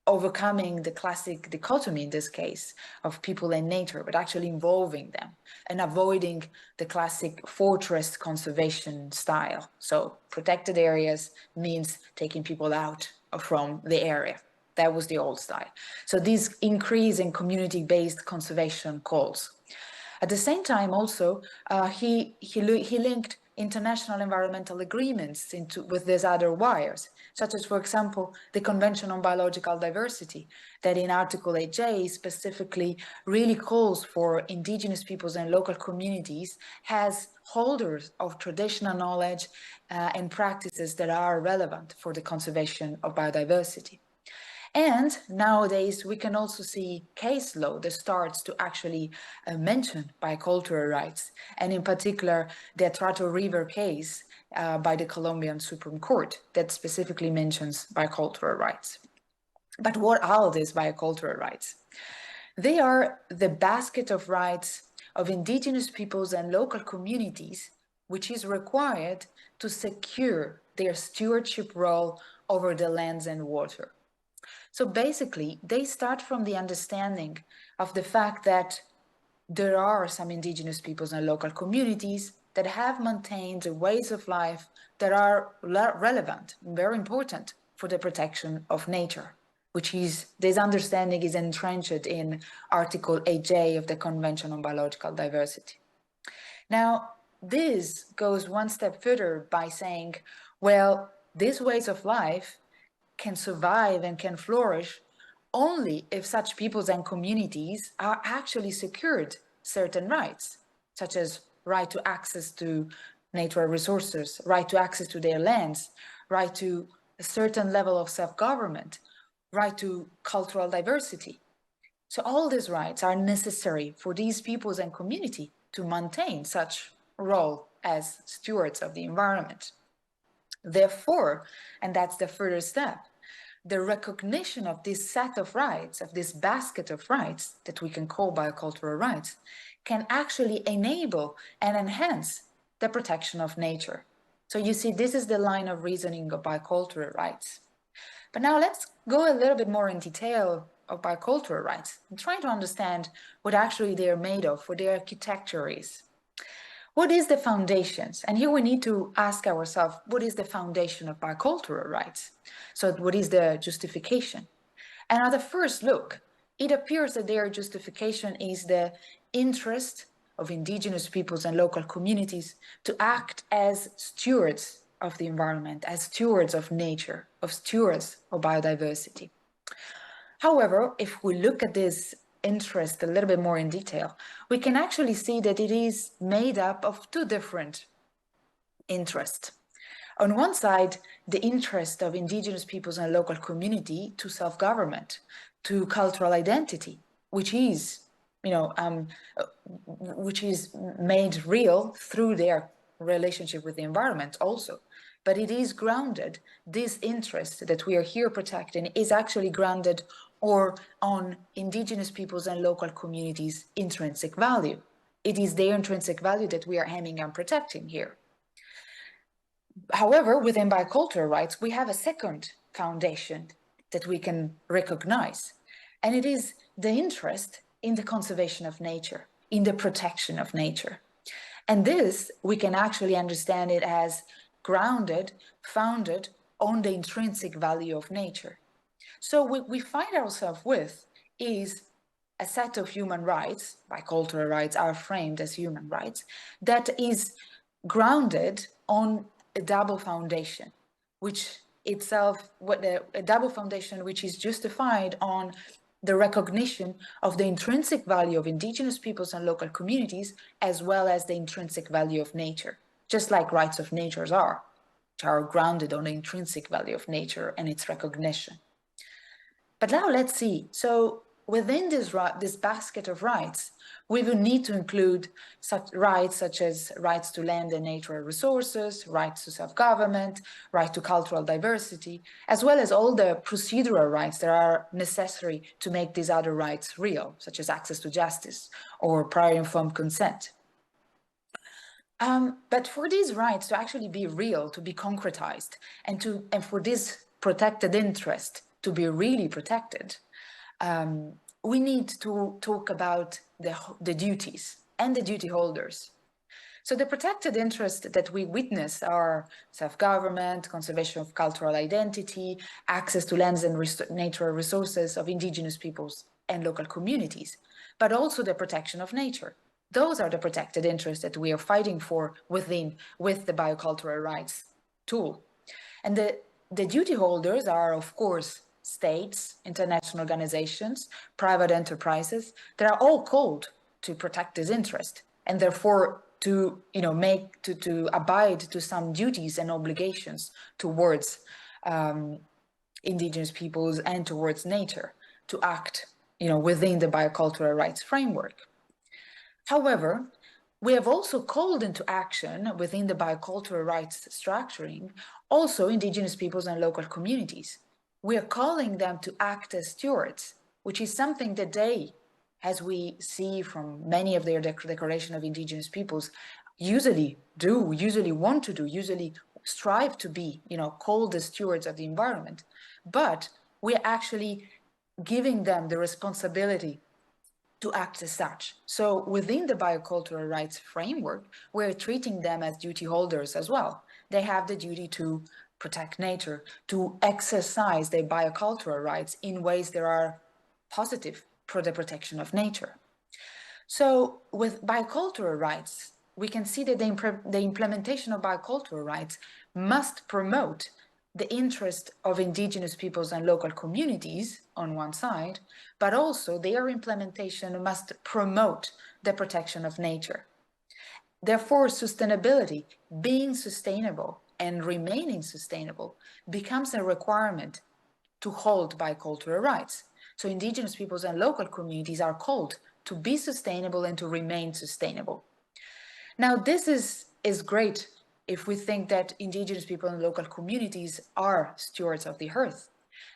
overcoming the classic dichotomy in this case of people and nature, but actually involving them and avoiding the classic fortress conservation style. So protected areas means taking people out from the area. That was the old style. So this increase in community-based conservation calls. At the same time, also, he linked international environmental agreements with these other wires, such as, for example, the Convention on Biological Diversity, that in Article 8J specifically really calls for indigenous peoples and local communities as holders of traditional knowledge and practices that are relevant for the conservation of biodiversity. And nowadays, we can also see case law that starts to actually mention biocultural rights, and in particular, the Atrato River case by the Colombian Supreme Court that specifically mentions biocultural rights. But what are these biocultural rights? They are the basket of rights of indigenous peoples and local communities, which is required to secure their stewardship role over the lands and water. So basically, they start from the understanding of the fact that there are some indigenous peoples and local communities that have maintained ways of life that are relevant, very important for the protection of nature, which is, this understanding is entrenched in Article 8J of the Convention on Biological Diversity. Now, this goes one step further by saying, well, these ways of life can survive and can flourish only if such peoples and communities are actually secured certain rights, such as right to access to natural resources, right to access to their lands, right to a certain level of self-government, right to cultural diversity. So all these rights are necessary for these peoples and community to maintain such role as stewards of the environment. Therefore, and that's the further step, the recognition of this set of rights, of this basket of rights that we can call biocultural rights, can actually enable and enhance the protection of nature. So you see, this is the line of reasoning of biocultural rights. But now let's go a little bit more in detail of biocultural rights and try to understand what actually they're made of, what their architecture is. What is the foundations? And here we need to ask ourselves, what is the foundation of biocultural rights? So what is the justification? And at the first look, it appears that their justification is the interest of indigenous peoples and local communities to act as stewards of the environment, as stewards of nature, of stewards of biodiversity. However, if we look at this interest a little bit more in detail, we can actually see that it is made up of two different interests. On one side, the interest of indigenous peoples and local community to self-government, to cultural identity, which is, which is made real through their relationship with the environment also. But it is grounded, this interest that we are here protecting is actually grounded or on indigenous peoples and local communities' intrinsic value. It is their intrinsic value that we are aiming and protecting here. However, within biocultural rights, we have a second foundation that we can recognize, and it is the interest in the conservation of nature, in the protection of nature. And this, we can actually understand it as grounded, founded on the intrinsic value of nature. So what we find ourselves with is a set of human rights, biocultural rights are framed as human rights, that is grounded on a double foundation, which itself, a double foundation which is justified on the recognition of the intrinsic value of indigenous peoples and local communities, as well as the intrinsic value of nature, just like rights of nature are, which are grounded on the intrinsic value of nature and its recognition. But now let's see. So within this basket of rights, we will need to include such rights such as rights to land and natural resources, rights to self-government, right to cultural diversity, as well as all the procedural rights that are necessary to make these other rights real, such as access to justice or prior informed consent. But for these rights to actually be real, to be concretized, and for this protected interest to be really protected, we need to talk about the duties and the duty holders. So the protected interests that we witness are self-government, conservation of cultural identity, access to lands and natural resources of indigenous peoples and local communities, but also the protection of nature. Those are the protected interests that we are fighting for with the biocultural rights tool. And the duty holders are, of course, states, international organizations, private enterprises that are all called to protect this interest and therefore to abide to some duties and obligations towards indigenous peoples and towards nature, to act within the biocultural rights framework. However, we have also called into action within the biocultural rights structuring also indigenous peoples and local communities. We are calling them to act as stewards, which is something that they, as we see from many of their declaration of indigenous peoples, usually want to do, usually strive to be, called the stewards of the environment. But we're actually giving them the responsibility to act as such. So within the biocultural rights framework, we're treating them as duty holders as well. They have the duty to protect nature, to exercise their biocultural rights in ways that are positive for the protection of nature. So with biocultural rights, we can see that the implementation of biocultural rights must promote the interest of indigenous peoples and local communities on one side, but also their implementation must promote the protection of nature. Therefore, sustainability, being sustainable and remaining sustainable, becomes a requirement to hold bicultural rights. So indigenous peoples and local communities are called to be sustainable and to remain sustainable. Now, this is great if we think that indigenous people and local communities are stewards of the earth.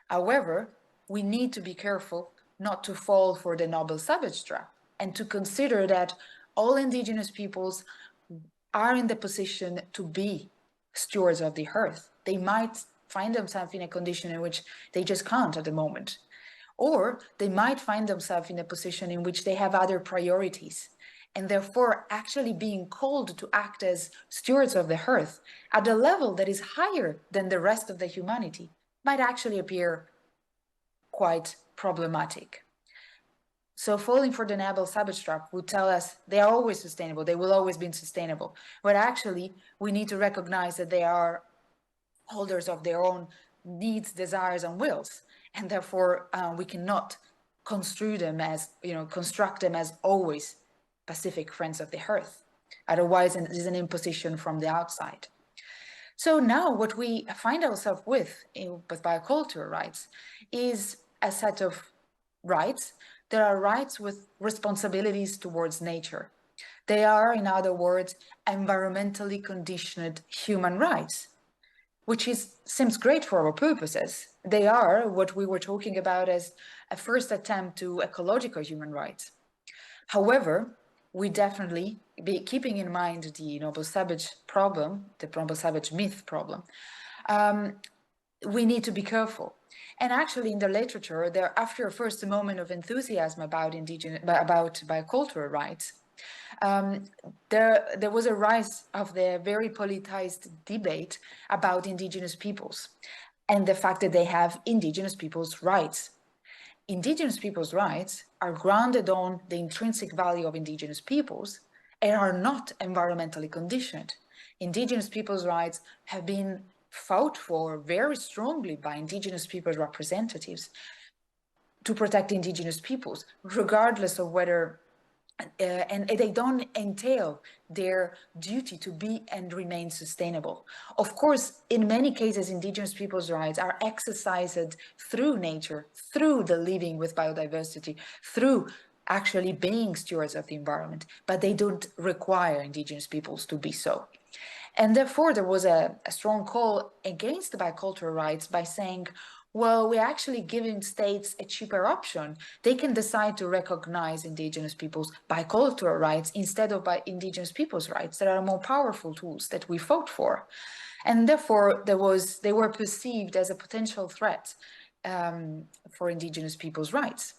However, we need to be careful not to fall for the noble savage trap and to consider that all indigenous peoples are in the position to be stewards of the earth. They might find themselves in a condition in which they just can't at the moment. Or they might find themselves in a position in which they have other priorities, and therefore actually being called to act as stewards of the earth at a level that is higher than the rest of the humanity might actually appear quite problematic. So falling for the noble savage trap would tell us they are always sustainable, they will always be sustainable. But actually, we need to recognize that they are holders of their own needs, desires, and wills. And therefore, we cannot construe them as, construct them as always pacific friends of the earth. Otherwise, it is an imposition from the outside. So now what we find ourselves with biocultural rights is a set of rights. There are rights with responsibilities towards nature. They are, in other words, environmentally conditioned human rights, which seems great for our purposes. They are what we were talking about as a first attempt to ecological human rights. However, we definitely, be keeping in mind the noble savage problem, the noble savage myth problem, we need to be careful. And actually, in the literature, after a first moment of enthusiasm about biocultural rights, there was a rise of the very politicized debate about indigenous peoples and the fact that they have indigenous peoples' rights. Indigenous peoples' rights are grounded on the intrinsic value of indigenous peoples and are not environmentally conditioned. Indigenous peoples' rights have been fought for very strongly by indigenous people's representatives to protect indigenous peoples, regardless of whether, and they don't entail their duty to be and remain sustainable. Of course, in many cases, indigenous people's rights are exercised through nature, through the living with biodiversity, through actually being stewards of the environment, but they don't require indigenous peoples to be so. And therefore, there was a strong call against the bicultural rights by saying, well, we're actually giving states a cheaper option. They can decide to recognize indigenous people's bicultural rights instead of by indigenous people's rights that are more powerful tools that we fought for. And therefore, they were perceived as a potential threat for indigenous people's rights.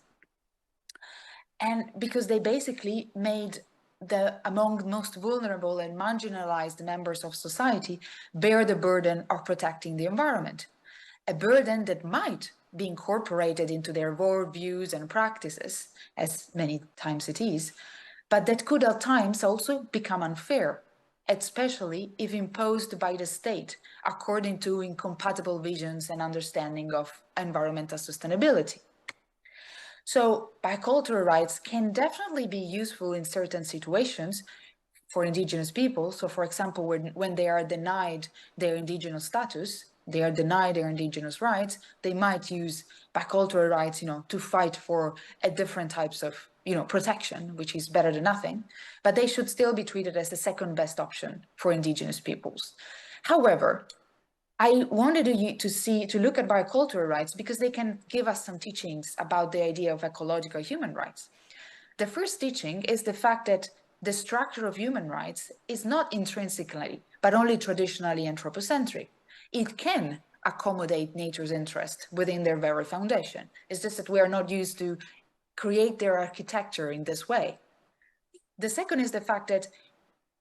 And because they basically made among most vulnerable and marginalized members of society bear the burden of protecting the environment, a burden that might be incorporated into their worldviews and practices, as many times it is, but that could at times also become unfair, especially if imposed by the state according to incompatible visions and understanding of environmental sustainability. So bicultural rights can definitely be useful in certain situations for indigenous people. So for example, when they are denied their indigenous status, they are denied their indigenous rights, they might use bicultural rights, to fight for a different types of, protection, which is better than nothing, but they should still be treated as the second best option for indigenous peoples. However, I wanted to look at bicultural rights because they can give us some teachings about the idea of ecological human rights. The first teaching is the fact that the structure of human rights is not intrinsically, but only traditionally anthropocentric. It can accommodate nature's interest within their very foundation. It's just that we are not used to create their architecture in this way. The second is the fact that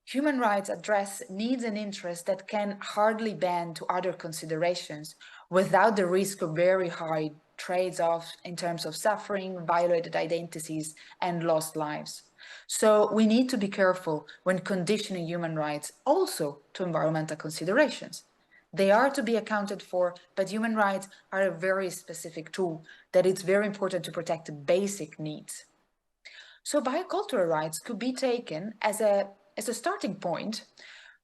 human rights address needs and interests that can hardly bend to other considerations without the risk of very high trades-offs in terms of suffering, violated identities, and lost lives. So we need to be careful when conditioning human rights also to environmental considerations. They are to be accounted for, but human rights are a very specific tool that it's very important to protect basic needs. So biocultural rights could be taken as a starting point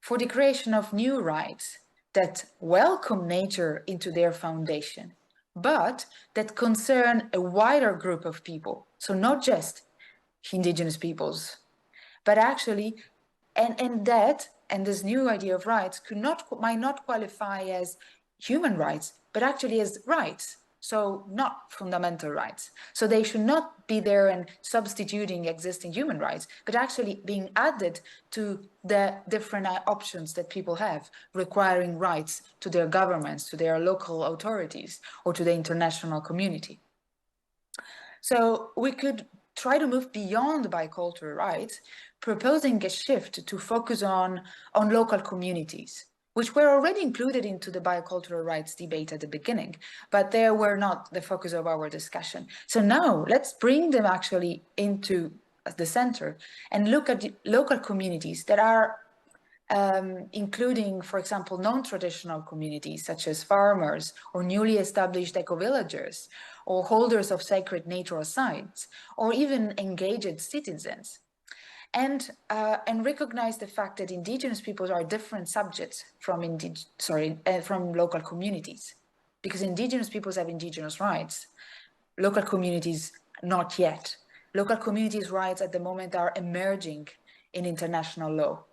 for the creation of new rights that welcome nature into their foundation, but that concern a wider group of people. So not just indigenous peoples, but actually, and this new idea of rights might not qualify as human rights, but actually as rights. So not fundamental rights. So they should not be there and substituting existing human rights, but actually being added to the different options that people have, requiring rights to their governments, to their local authorities, or to the international community. So we could try to move beyond bicultural rights, proposing a shift to focus on local communities, which were already included into the bicultural rights debate at the beginning, but they were not the focus of our discussion. So now let's bring them actually into the center and look at the local communities that are including, for example, non-traditional communities such as farmers or newly established eco-villagers or holders of sacred natural sites, or even engaged citizens. And recognize the fact that indigenous peoples are different subjects from local communities, because indigenous peoples have indigenous rights, local communities not yet. Local communities' rights at the moment are emerging in international law,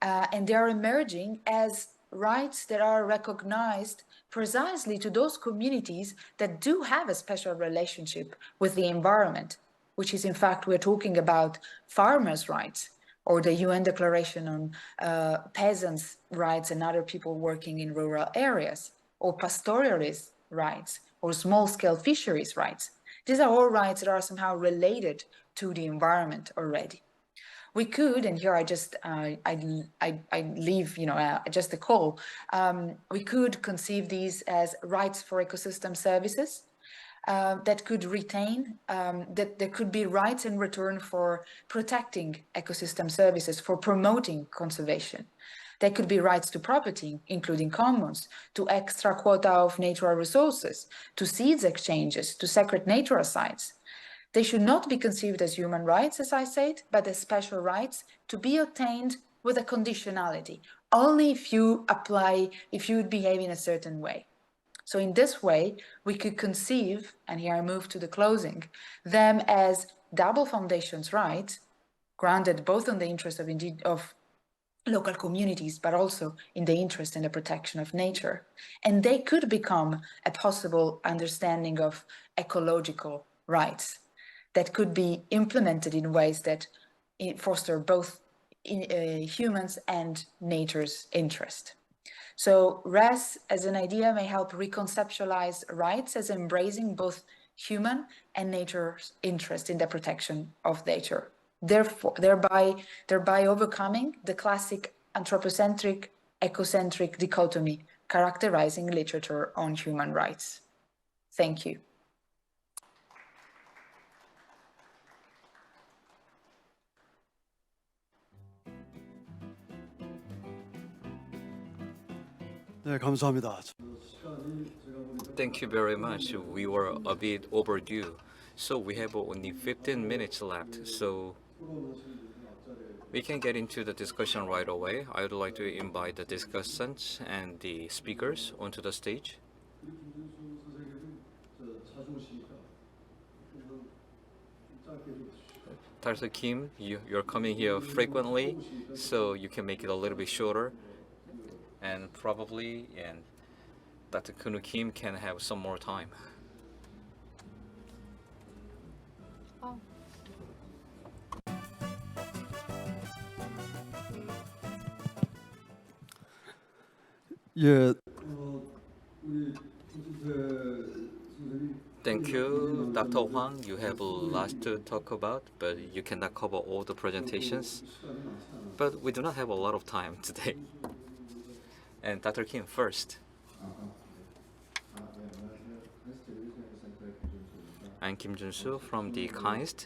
and they are emerging as rights that are recognized precisely to those communities that do have a special relationship with the environment, which is in fact, we're talking about farmers' rights, or the UN Declaration on peasants' rights and other people working in rural areas, or pastoralist rights, or small-scale fisheries rights. These are all rights that are somehow related to the environment already. We could, and here I just I leave just a call. We could conceive these as rights for ecosystem services that could retain that there could be rights in return for protecting ecosystem services, for promoting conservation. There could be rights to property, including commons, to extra quota of natural resources, to seeds exchanges, to sacred natural sites. They should not be conceived as human rights, as I said, but as special rights to be obtained with a conditionality, only if you behave in a certain way. So in this way, we could conceive, and here I move to the closing, them as double foundations rights, grounded both in the interest of local communities, but also in the interest in the protection of nature. And they could become a possible understanding of ecological rights that could be implemented in ways that foster both humans and nature's interest. So RES as an idea may help reconceptualize rights as embracing both human and nature's interest in the protection of nature, therefore thereby overcoming the classic anthropocentric, ecocentric dichotomy characterizing literature on human rights. Thank you. 네, 감사합니다. Thank you very much. We were a bit overdue, so we have only 15 minutes left. So we can get into the discussion right away. I would like to invite the discussants and the speakers onto the stage. Dr. Kim, you're coming here frequently, so you can make it a little bit shorter. And probably, Dr. Kunu Kim can have some more time. Oh. 예, Thank you, Dr. Hwang. You have a lot to talk about, but you cannot cover all the presentations. But we do not have a lot of time today. And Dr. Kim first. I'm Kim Jun-soo from the KAIST,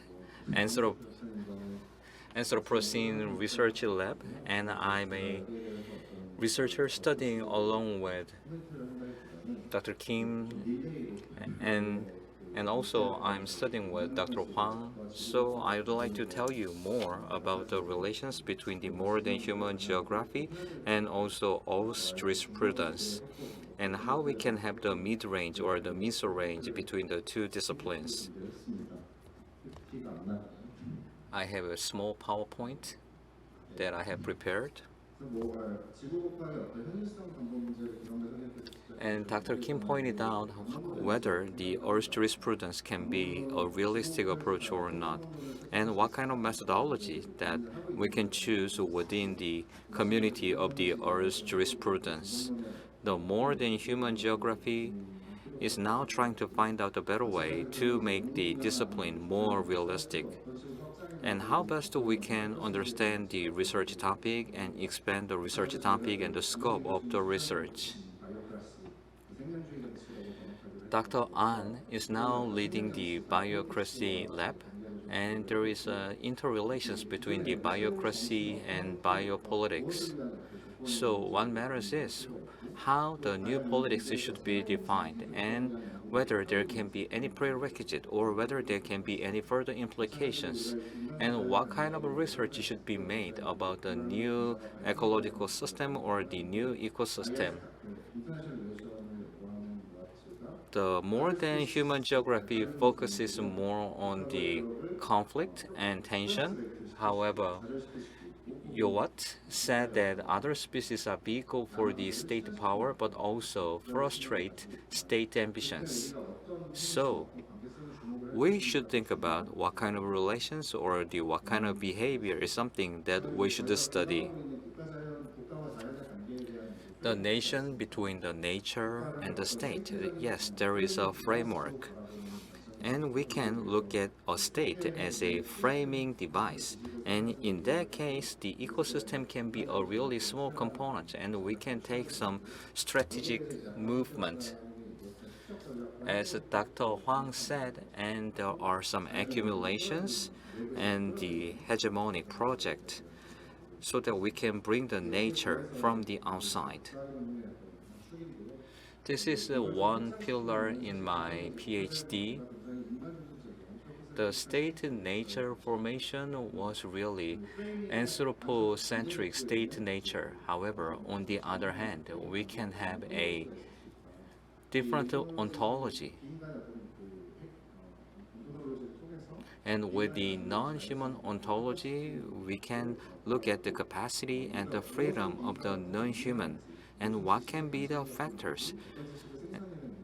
Anthropocene Research Lab, and I'm a researcher studying along with Dr. Kim, and also I'm studying with Dr. Huang. So I would like to tell you more about the relations between the modern human geography and also Earth jurisprudence, and how we can have the mid-range or the middle range between the two disciplines. I have a small PowerPoint that I have prepared. And Dr. Kim pointed out whether the Earth jurisprudence can be a realistic approach or not, and what kind of methodology that we can choose within the community of the Earth jurisprudence. The more than human geography is now trying to find out a better way to make the discipline more realistic, and how best we can understand the research topic and expand the research topic and the scope of the research. Dr. An is now leading the Biocracy Lab, and there is interrelations between the biocracy and biopolitics. So what matters is how the new politics should be defined, and whether there can be any prerequisite or whether there can be any further implications, and what kind of research should be made about the new ecological system or the new ecosystem. The more than human geography focuses more on the conflict and tension. However, Yoat said that other species are vehicle for the state power but also frustrate state ambitions. So we should think about what kind of relations or what kind of behavior is something that we should study. The nation between the nature and the state. Yes, there is a framework. And we can look at a state as a framing device. And in that case, the ecosystem can be a really small component, and we can take some strategic movement. As Dr. Huang said, and there are some accumulations and the hegemonic project, so that we can bring the nature from the outside. This is one pillar in my PhD. The state-nature formation was really anthropocentric state-nature. However, on the other hand, we can have a different ontology. And with the non-human ontology, we can look at the capacity and the freedom of the non-human, and what can be the factors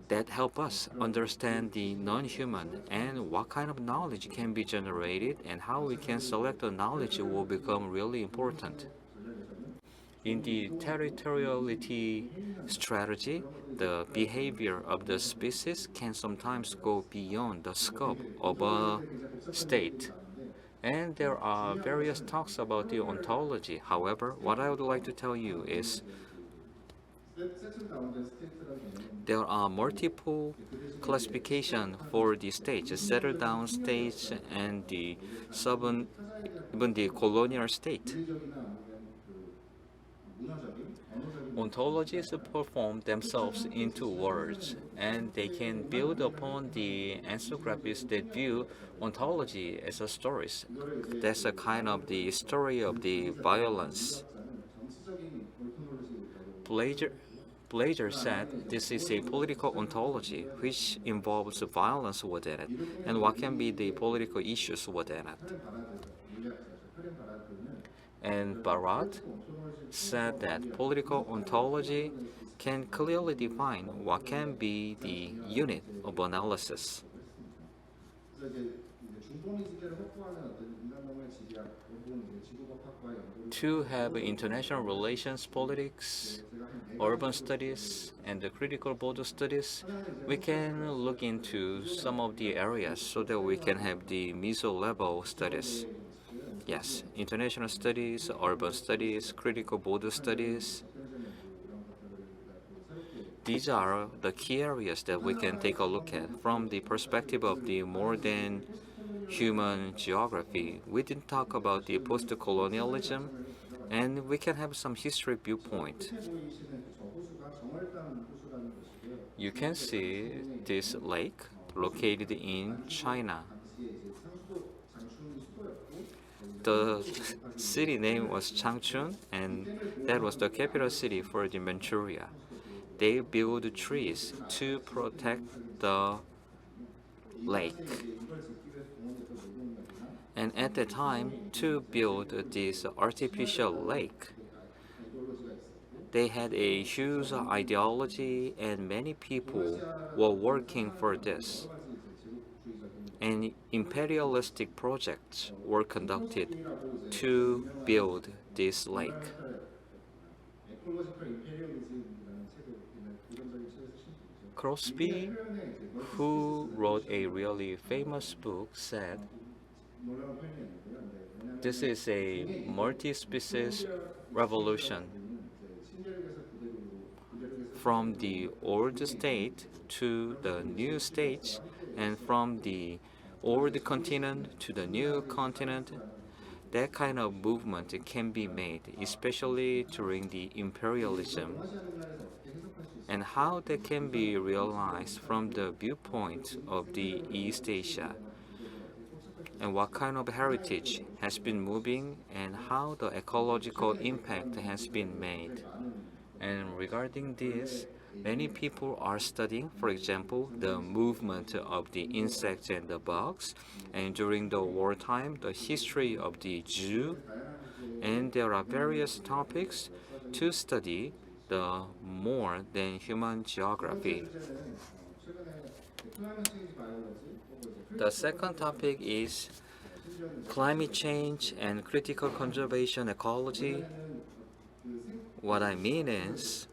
that help us understand the non-human, and what kind of knowledge can be generated, and how we can select the knowledge will become really important. In the territoriality strategy, the behavior of the species can sometimes go beyond the scope of a state. And there are various talks about the ontology. However, what I would like to tell you is there are multiple classifications for the states, settled down states and the even the colonial state. Ontologies perform themselves into words, and they can build upon the ethnographies that view ontology as a story. That's a kind of the story of the violence. Blazer said this is a political ontology which involves violence within it, and what can be the political issues within it. And Barat said that political ontology can clearly define what can be the unit of analysis. To have international relations politics, urban studies, and the critical border studies, we can look into some of the areas so that we can have the meso-level studies. Yes, international studies, urban studies, critical border studies. These are the key areas that we can take a look at from the perspective of the modern human geography. We didn't talk about the post-colonialism, and we can have some history viewpoint. You can see this lake located in China. The city name was Changchun, and that was the capital city for the Manchuria. They built trees to protect the lake. And at the time, to build this artificial lake, they had a huge ideology, and many people were working for this. And imperialistic projects were conducted to build this lake. Crosby, who wrote a really famous book, said, "This is a multi-species revolution. From the old state to the new stage, and from the old continent to the new continent, that kind of movement can be made, especially during the imperialism. And how that can be realized from the viewpoint of the East Asia, and what kind of heritage has been moving, and how the ecological impact has been made. And regarding this, many people are studying, for example, the movement of the insects and the bugs, and during the wartime, the history of the Jew, and there are various topics to study the more than human geography. The second topic is climate change and critical conservation ecology. What I mean is,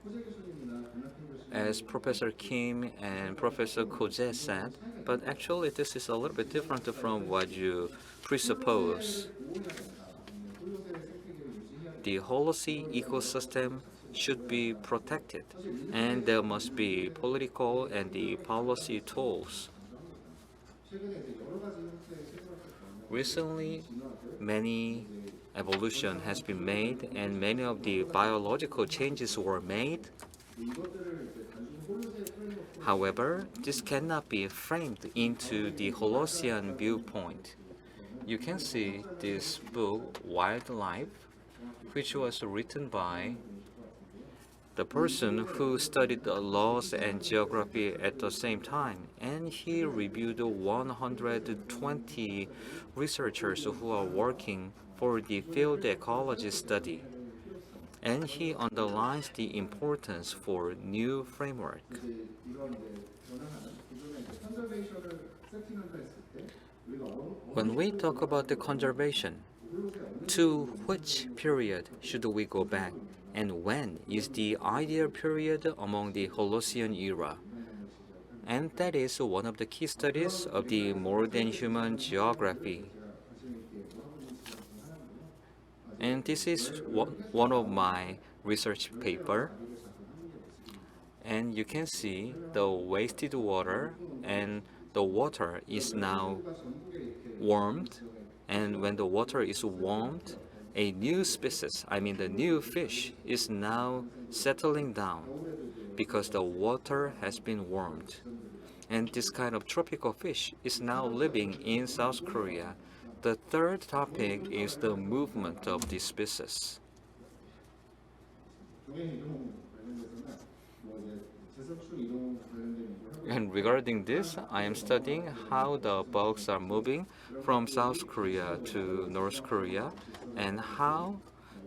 as Professor Kim and Professor Koje said, but actually this is a little bit different from what you presuppose. The Holocene ecosystem should be protected, and there must be political and the policy tools. Recently, many evolution has been made, and many of the biological changes were made. However, this cannot be framed into the Holocene viewpoint. You can see this book, Wildlife, which was written by the person who studied the laws and geography at the same time, and he reviewed 120 researchers who are working for the field ecology study, and he underlines the importance for new framework. When we talk about the conservation, to which period should we go back, and when is the ideal period among the Holocene era? And that is one of the key studies of the more than human geography. And this is one of my research paper. And you can see the wasted water, and the water is now warmed. And when the water is warmed, a new species, the new fish, is now settling down because the water has been warmed. And this kind of tropical fish is now living in South Korea. The third topic is the movement of the species. And regarding this, I am studying how the bugs are moving from South Korea to North Korea, and how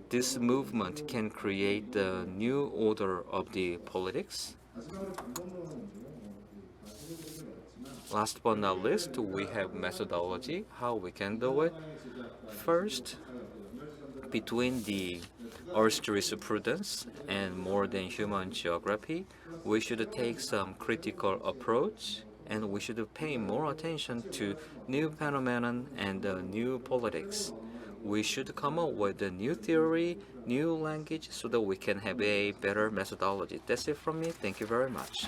this movement can create the new order of the politics. Last but not least, we have methodology, how we can do it. First, between the Earth Jurisprudence and more than human geography, we should take some critical approach, and we should pay more attention to new phenomenon and new politics. We should come up with a new theory, new language, so that we can have a better methodology. That's it from me. Thank you very much.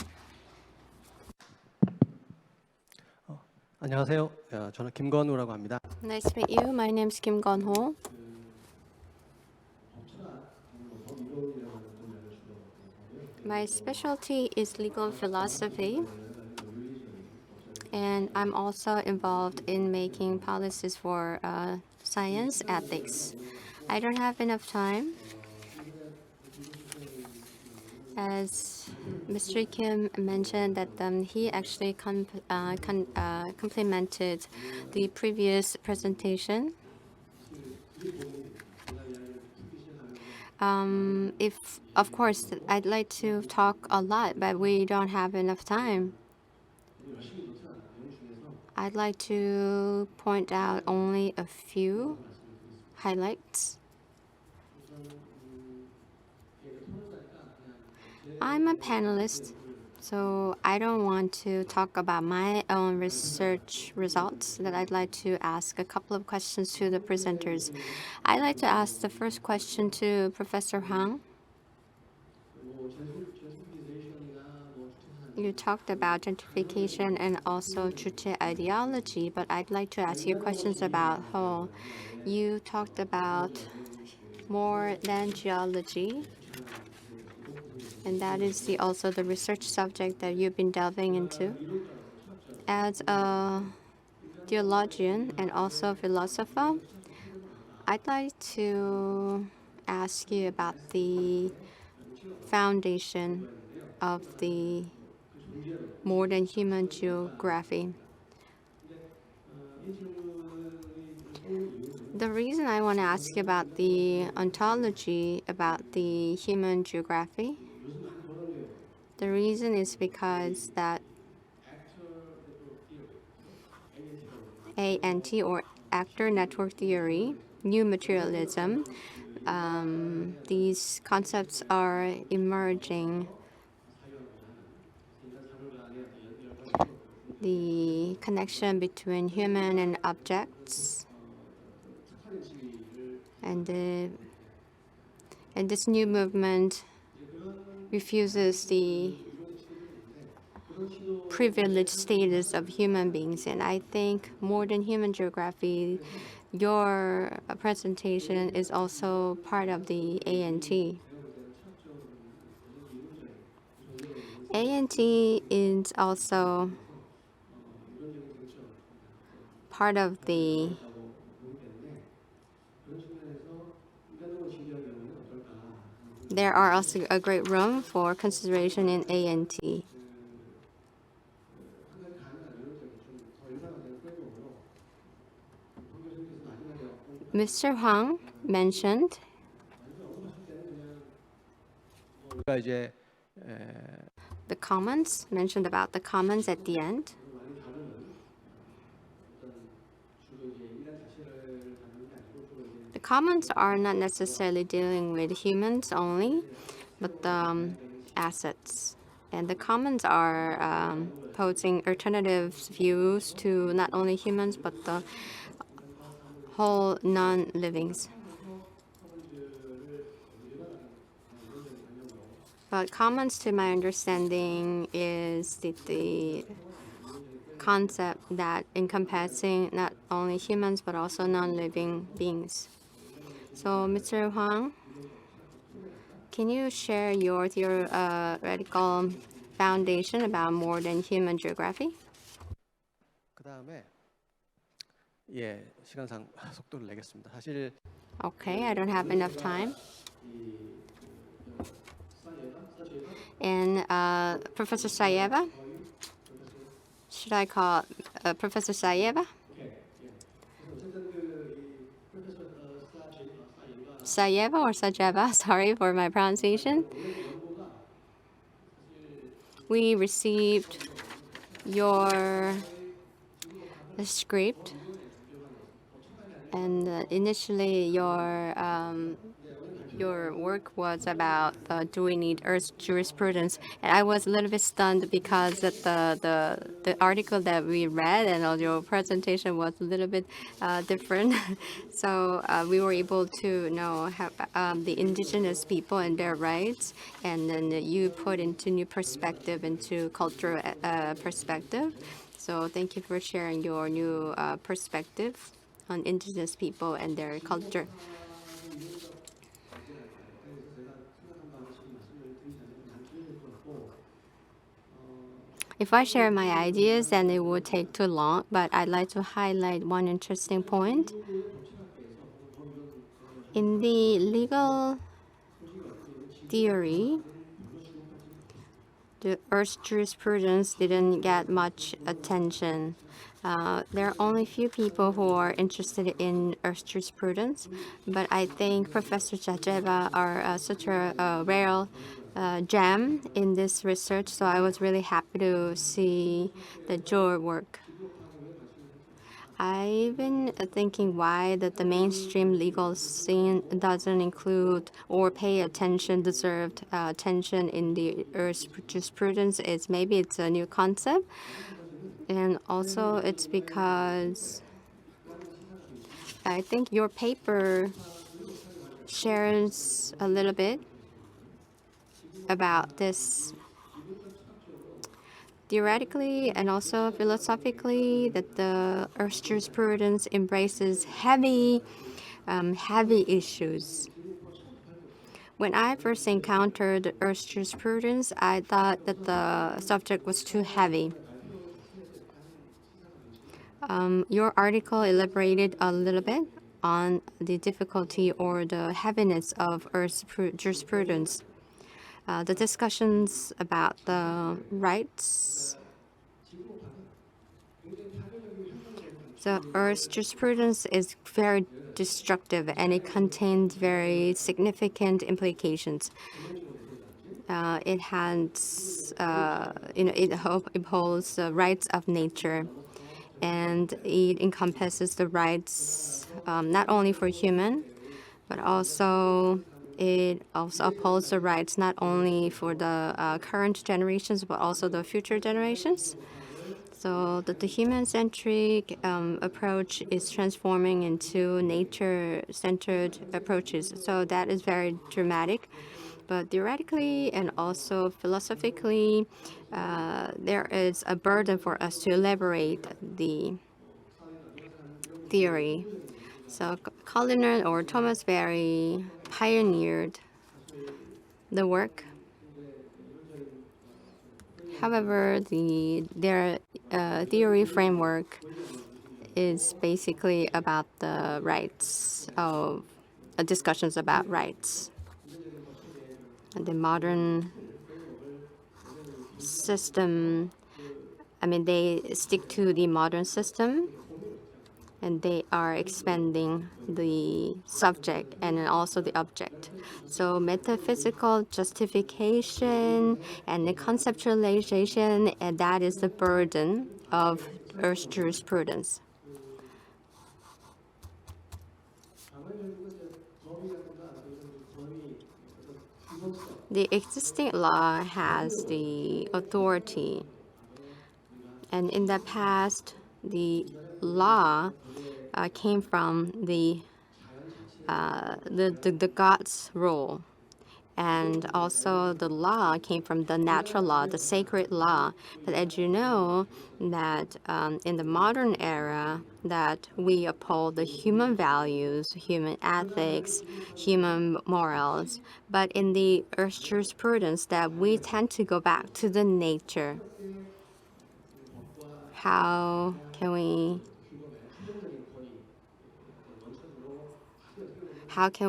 안녕하세요. 저는 김건우라고 합니다. Nice to meet you. My name is Kim Gon-ho. My specialty is legal philosophy, and I'm also involved in making policies for science ethics. I don't have enough time. As Mr. Kim mentioned that he actually complemented the previous presentation. If of course I'd like to talk a lot, but we don't have enough time. I'd like to point out only a few highlights. I'm a panelist, so I don't want to talk about my own research results, but I'd like to ask a couple of questions to the presenters. I'd like to ask the first question to Professor Hwang. You talked about gentrification and also Juche ideology, but I'd like to ask you questions about whole. You talked about more than geology, and that is also the research subject that you've been delving into. As a theologian and also philosopher, I'd like to ask you about the foundation of the more than human geography. The reason I want to ask you about the ontology about the human geography, the reason is because that ANT or actor network theory, new materialism, these concepts are emerging. The connection between human and objects, and this new movement refuses the privileged status of human beings. And I think more than human geography, your presentation is also part of the ANT. ANT is also part of the there are also a great room for consideration in ANT. Mr. Hwang mentioned the commons, mentioned about the commons at the end. The commons are not necessarily dealing with humans only, but assets. And the commons are posing alternative views to not only humans, but the whole non-livings. But commons, to my understanding, is the concept that encompassing not only humans, but also non-living beings. So, Mr. Hwang, can you share your theoretical foundation about more than human geography? 시간상 속도를 내겠습니다. 사실 Okay, I don't have enough time. And Professor Sayeva? Should I call Professor Sayeva? Sayeva or Sajeva? Sorry for my pronunciation. We received your script, and initially your work was about do we need Earth Jurisprudence, and I was a little bit stunned because the article that we read and your presentation was a little bit different. So we were able to know the indigenous people and their rights, and then you put into new perspective, into cultural perspective. So thank you for sharing your new perspective on indigenous people and their culture. If I share my ideas, then it would take too long, but I'd like to highlight one interesting point. In the legal theory, the Earth jurisprudence didn't get much attention. There are only few people who are interested in Earth jurisprudence, but I think Professor Jajeva are such a rare gem in this research, so I was really happy to see your work. I've been thinking why that the mainstream legal scene doesn't include or pay deserved attention in the Earth jurisprudence. Is maybe it's a new concept, and also it's because I think your paper shares a little bit about this theoretically and also philosophically, that the Earth jurisprudence embraces heavy issues. When I first encountered Earth jurisprudence, I thought that the subject was too heavy. Your article elaborated a little bit on the difficulty or the heaviness of Earth jurisprudence. The discussions about the rights. The Earth jurisprudence is very destructive and it contains very significant implications. It has, it upholds the rights of nature, and it encompasses the rights not only for human, but also it also upholds the rights not only for the current generations, but also the future generations. So that the human-centric approach is transforming into nature-centered approaches. So that is very dramatic. But theoretically and also philosophically, there is a burden for us to elaborate the theory. So Collier or Thomas Berry pioneered the work. However, their theory framework is basically about the rights of discussions about rights. The modern system, they stick to the modern system, and they are expanding the subject and also the object. So metaphysical justification and the conceptualization, and that is the burden of Earth jurisprudence. The existing law has the authority, and in the past, the law came from the God's rule, and also the law came from the natural law, the sacred law. But as you know, that in the modern era, that we uphold the human values, human ethics, human morals. But in the Earth jurisprudence, that we tend to go back to the nature. How can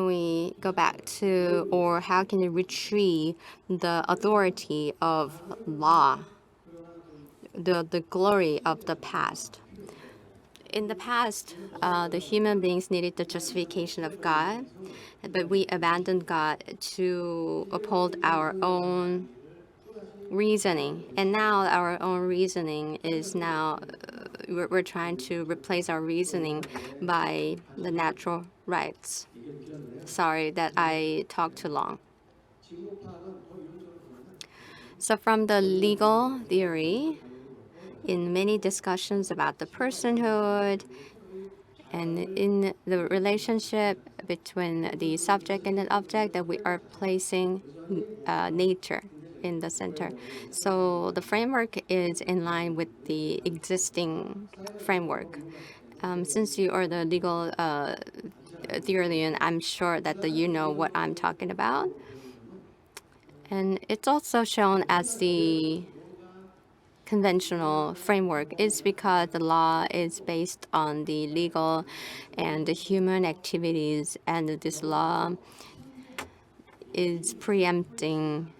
we go back to, or how can we retrieve the authority of law, the glory of the past? In the past, the human beings needed the justification of God, but we abandoned God to uphold our own reasoning. And now our own reasoning is now, we're trying to replace our reasoning by the natural rights. Sorry that I talked too long. So from the legal theory, in many discussions about the personhood and in the relationship between the subject and the object, that we are placing nature in the center. So the framework is in line with the existing framework. Since you are the legal theorian, I'm sure that you know what I'm talking about. And it's also shown as the conventional framework is because the law is based on the legal and the human activities, and this law is preempting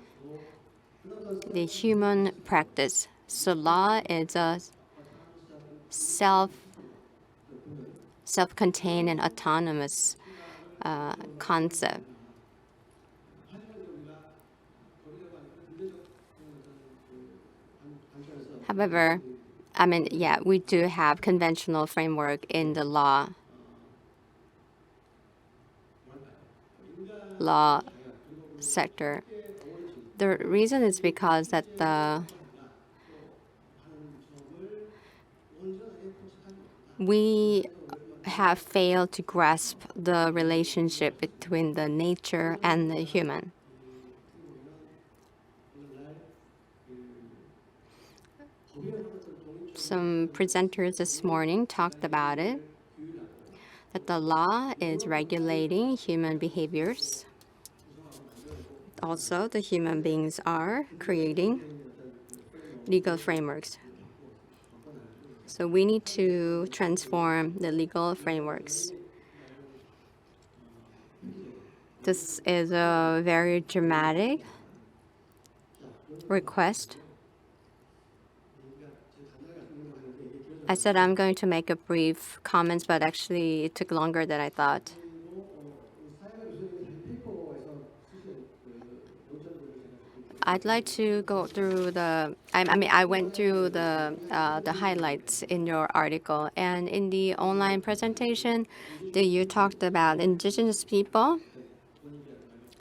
the human practice. So law is a self-contained and autonomous concept. However, we do have conventional framework in the law sector. The reason is because that we have failed to grasp the relationship between the nature and the human. Some presenters this morning talked about it, that the law is regulating human behaviors. Also, the human beings are creating legal frameworks. So we need to transform the legal frameworks. This is a very dramatic request. I said I'm going to make a brief comments, but actually it took longer than I thought. I'd like to go through I went through the highlights in your article, and in the online presentation that you talked about indigenous people,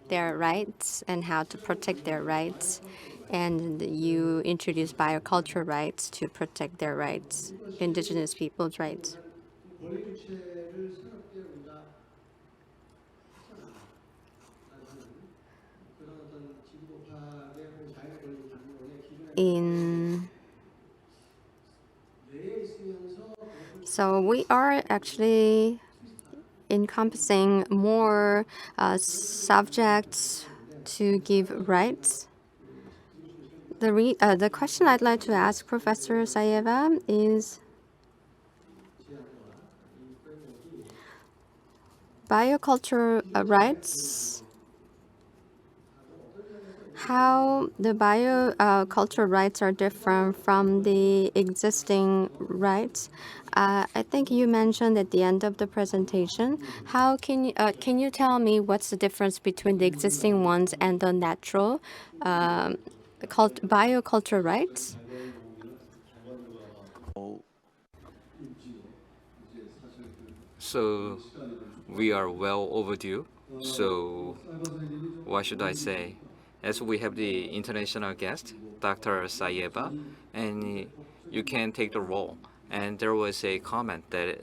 their rights and how to protect their rights, and you introduced bioculture rights to protect their rights, indigenous people's rights. So we are actually encompassing more subjects to give rights. The question I'd like to ask Professor Sayeva is bioculture rights. How the bioculture rights are different from the existing rights. I think you mentioned at the end of the presentation. How can you tell me what's the difference between the existing ones and the natural bioculture rights? So we are well overdue. So what should I say? As we have the international guest, Dr. Sayeva, and you can take the role. And there was a comment that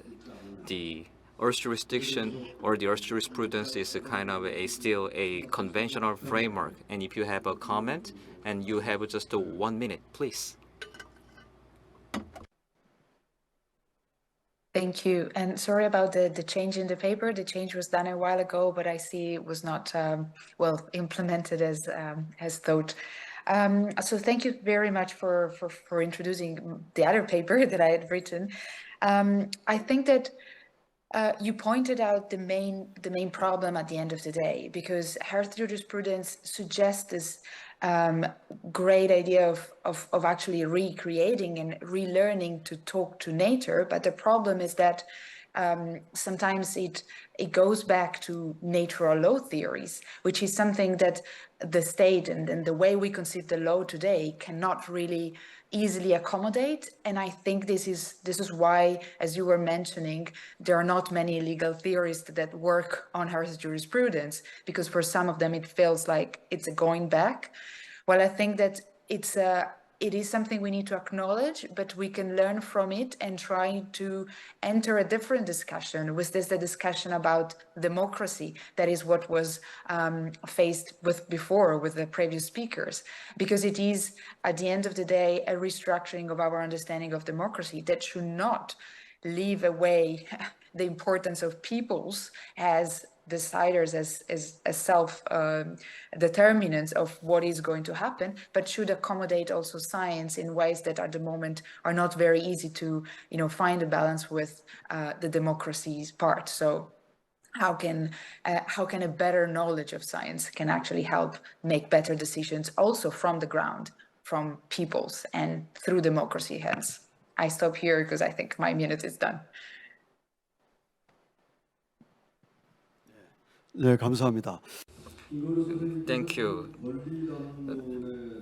the Earth jurisdiction or the Earth jurisprudence is a kind of still a conventional framework. And if you have a comment, and you have just 1 minute, please. Thank you. And sorry about the change in the paper. The change was done a while ago, but I see it was not well implemented as thought. So thank you very much for introducing the other paper that I had written. I think that you pointed out the main problem at the end of the day, because Earth jurisprudence suggests this great idea of actually recreating and relearning to talk to nature, but the problem is that sometimes it goes back to natural law theories, which is something that the state and the way we conceive the law today cannot really easily accommodate. And I think this is why, as you were mentioning, there are not many legal theorists that work on Earth jurisprudence, because for some of them it feels like it's a going back. Well, I think that it is something we need to acknowledge, but we can learn from it and try to enter a different discussion. Was this the discussion about democracy? That is what was faced with before with the previous speakers, because it is, at the end of the day, a restructuring of our understanding of democracy that should not leave away the importance of peoples as deciders, as self determinants of what is going to happen, but should accommodate also science in ways that at the moment are not very easy to find a balance with the democracy's part. So how can a better knowledge of science can actually help make better decisions also from the ground, from peoples and through democracy? Hence, I stop here because I think my minute is done. 네, 감사합니다. Thank you.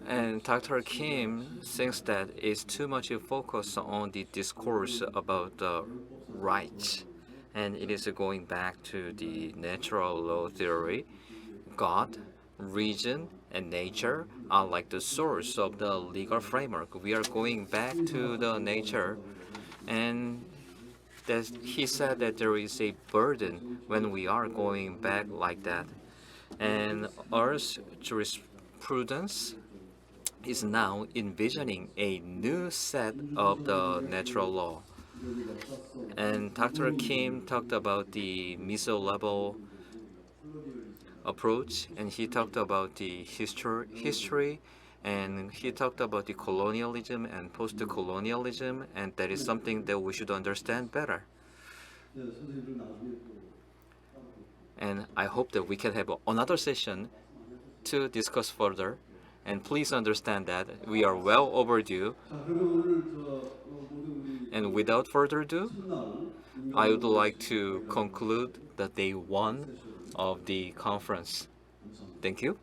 And Dr. Kim thinks that it's too much focus on the discourse about the rights, and it is going back to the natural law theory. God, reason, and nature are like the source of the legal framework. We are going back to the nature, and that he said that there is a burden when we are going back like that. And Earth Jurisprudence is now envisioning a new set of the natural law. And Dr. Kim talked about the meso-level approach, and he talked about the history, and he talked about the colonialism and post-colonialism, and that is something that we should understand better. And I hope that we can have another session to discuss further. And please understand that we are well overdue. And without further ado, I would like to conclude the day 1 of the conference. Thank you.